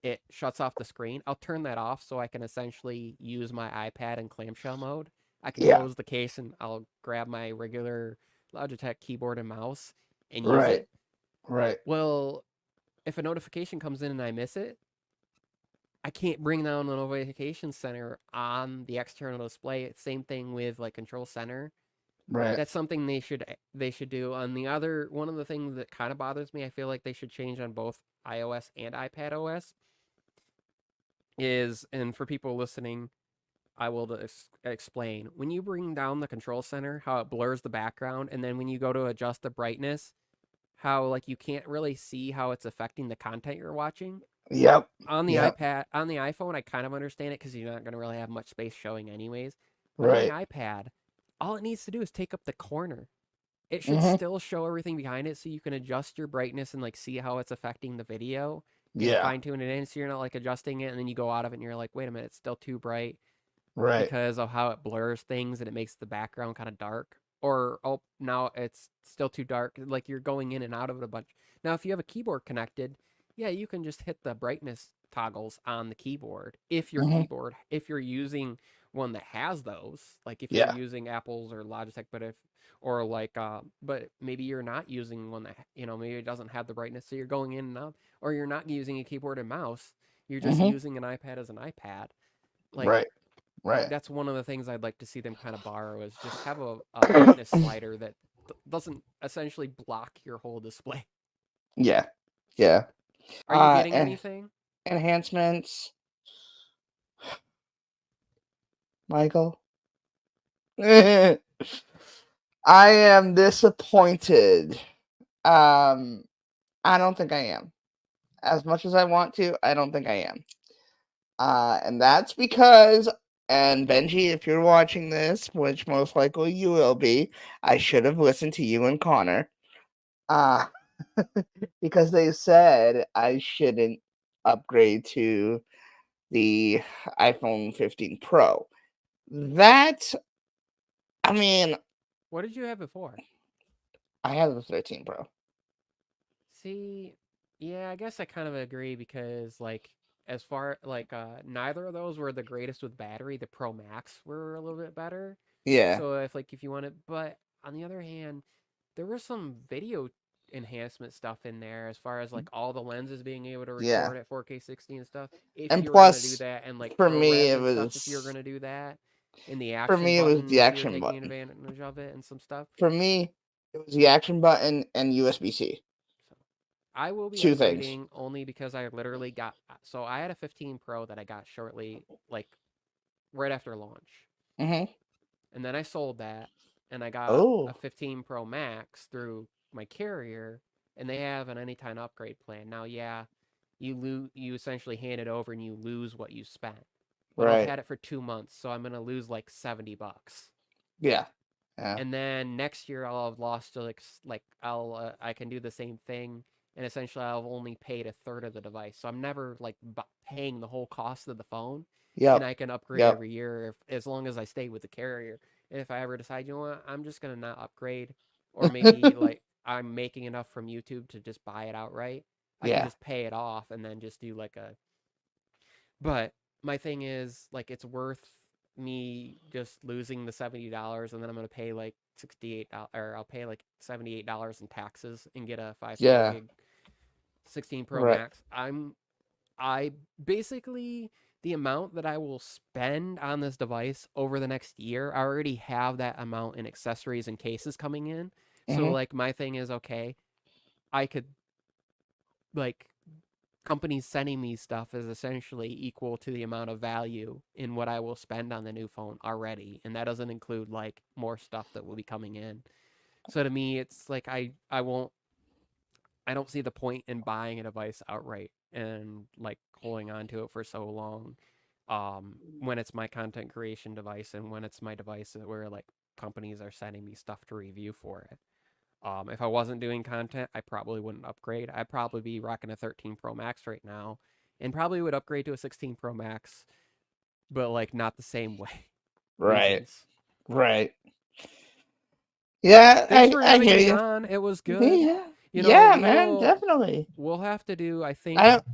it shuts off the screen. I'll turn that off so I can essentially use my iPad in clamshell mode. I can Yeah. close the case and I'll grab my regular Logitech keyboard and mouse and use Right. it. Right. Well, if a notification comes in and I miss it, I can't bring down the notification center on the external display. Same thing with like Control Center. Right. That's something they should do. On the other one of the things that kind of bothers me, I feel like they should change on both iOS and iPad OS is, and for people listening, I will explain. When you bring down the control center, how it blurs the background, and then when you go to adjust the brightness, how like you can't really see how it's affecting the content you're watching. Yep. On the Yep. iPad, on the iPhone, I kind of understand it because you're not going to really have much space showing anyways. But on the Right. iPad, all it needs to do is take up the corner. It should Mhm. still show everything behind it so you can adjust your brightness and like see how it's affecting the video and Yeah. fine tune it in so you're not like adjusting it and then you go out of it and you're like, wait a minute, it's still too bright Right. because of how it blurs things and it makes the background kind of dark. Or oh now it's still too dark. Like you're going in and out of it a bunch. Now if you have a keyboard connected, yeah, you can just hit the brightness toggles on the keyboard. Mhm. If you're using one that has those, like if you're Yeah. using Apple's or Logitech, but if or like but maybe you're not using one that maybe it doesn't have the brightness, so you're going in and out, or you're not using a keyboard and mouse, you're just Mhm. using an iPad as an iPad. Like Right. Right. that's one of the things I'd like to see them kind of borrow is just have a brightness slider that doesn't essentially block your whole display. Yeah. Yeah. Are you getting And anything? enhancements, Michael. I am disappointed. Um, I don't think I am. As much as I want to, I don't think I am. And that's because, and Benji, if you're watching this, which most likely you will be, I should have listened to you and Connor. Uh, because they said I shouldn't upgrade to the iPhone 15 Pro. That, I mean, What did you have before? I have the 13 Pro. See, yeah, I guess I kind of agree because like as far like neither of those were the greatest with battery. The Pro Max were a little bit better. Yeah, So if you wanted, but on the other hand, there was some video enhancement stuff in there as far as like all the lenses being able to yeah. record at 4K 60 and stuff. If And you were gonna do plus, that and like for me, ProRes it and stuff, if you were was gonna do that, in the for action me it was button, the if you were action taking button. advantage of it and some stuff. For me, it was the action button and USB-C. So I will be Two things. upgrading only because I literally got so I had a 15 Pro that I got shortly like right after launch. Mm-hmm. And then I sold that and I got a Oh, 15 Pro Max through my carrier and they have an anytime upgrade plan. Now, yeah, you essentially hand it over and you lose what you spent. But I've right. had it for 2 months, so I'm going to lose like $70. Yeah. Yeah. And then next year I'll have lost to like I can do the same thing and essentially I'll only paid a third of the device. So I'm never like paying the whole cost of the phone and Yep. I can upgrade Yep. every year as long as I stay with the carrier. And if I ever decide, you know what, I'm just going to not upgrade or maybe like I'm making enough from YouTube to just buy it outright, I can Yeah. just pay it off and then just do like a but my thing is like it's worth me just losing the $70 and then I'm gonna pay like $68 or I'll pay like $78 in taxes and get a 512 Yeah. gig 16 Pro Right. Max. I basically the amount that I will spend on this device over the next year, I already have that amount in accessories and cases coming in. So Mm-hmm. like my thing is okay, I could like companies sending me stuff is essentially equal to the amount of value in what I will spend on the new phone already. And that doesn't include like more stuff that will be coming in. So to me, it's like I don't see the point in buying a device outright and like holding on to it for so long. When it's my content creation device and when it's my device where like companies are sending me stuff to review for it. If I wasn't doing content, I probably wouldn't upgrade. I'd probably be rocking a 13 Pro Max right now and probably would upgrade to a 16 Pro Max, but like not the same way. Right. Reasons. Right. Yeah, Thanks for I having hear me you. on. It was good. Yeah. You know, Yeah, man, definitely. we'll have to do I don't,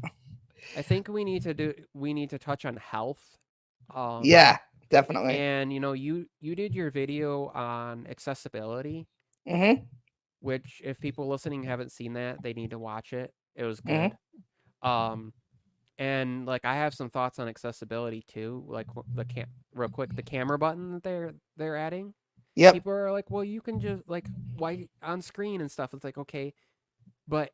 I think we need to touch on health. Um yeah, definitely. and you know, you did your video on accessibility, Mm-hmm. which if people listening haven't seen that, they need to watch it. It was Mm-hmm. good. Um And like I have some thoughts on accessibility too. Like real quick, the camera button that they're adding. Yep. People are like, well, you can just like why on screen and stuff. It's like okay, but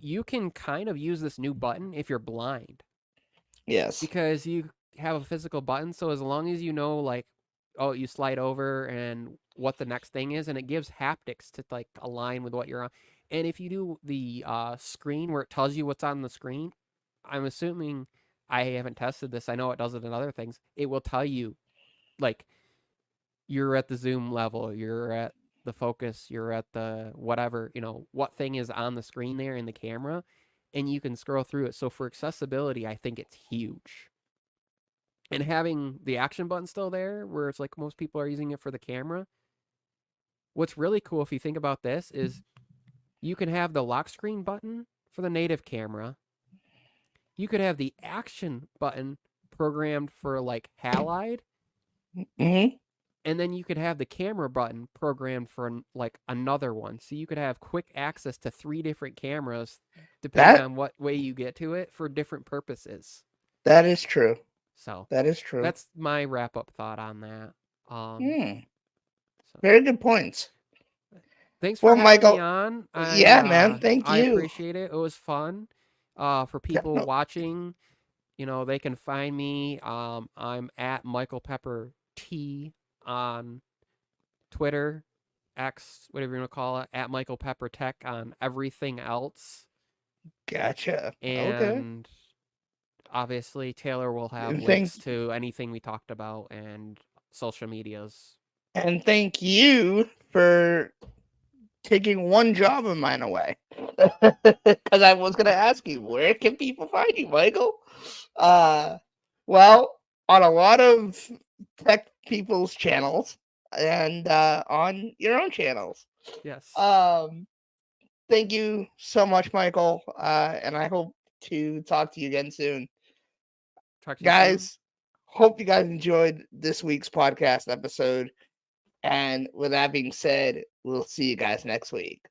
you can kind of use this new button if you're blind Yes. because you have a physical button. So as long as you know like, oh, you slide over and what the next thing is, and it gives haptics to like align with what you're on. And if you do the screen where it tells you what's on the screen, I'm assuming I haven't tested this. I know it does it in other things. It will tell you like you're at the zoom level, you're at the focus, you're at the whatever, you know, what thing is on the screen there in the camera, and you can scroll through it. So for accessibility, I think it's huge. And having the action button still there, where it's like most people are using it for the camera. What's really cool if you think about this is you can have the lock screen button for the native camera. You could have the action button programmed for like Halide, Mm-hmm. and then you could have the camera button programmed for like another one. So you could have quick access to three different cameras depending That on what way you get to it for different purposes. that is true. So That is true. that's my wrap up thought on that. Um, Hmm. so Very good points. thanks for Well, having me Michael, on. yeah, man, thank I you. appreciate it. It was fun. For people Definitely. watching, you know, they can find me. I'm at Michael Pepper T on Twitter, X, whatever you want to call it, at Michael Pepper Tech on everything else. Gotcha. Okay. And obviously, Taylor will have And thank links to anything we talked about and social medias. and thank you for taking one job of mine away. Because I was going to ask you, where can people find you, Michael? Well, on a lot of tech people's channels and on your own channels. Yes. Um, Thank you so much, Michael. And I hope to talk to you again soon. Talk to you soon. Guys, hope you guys enjoyed this week's podcast episode. And with that being said, we'll see you guys next week.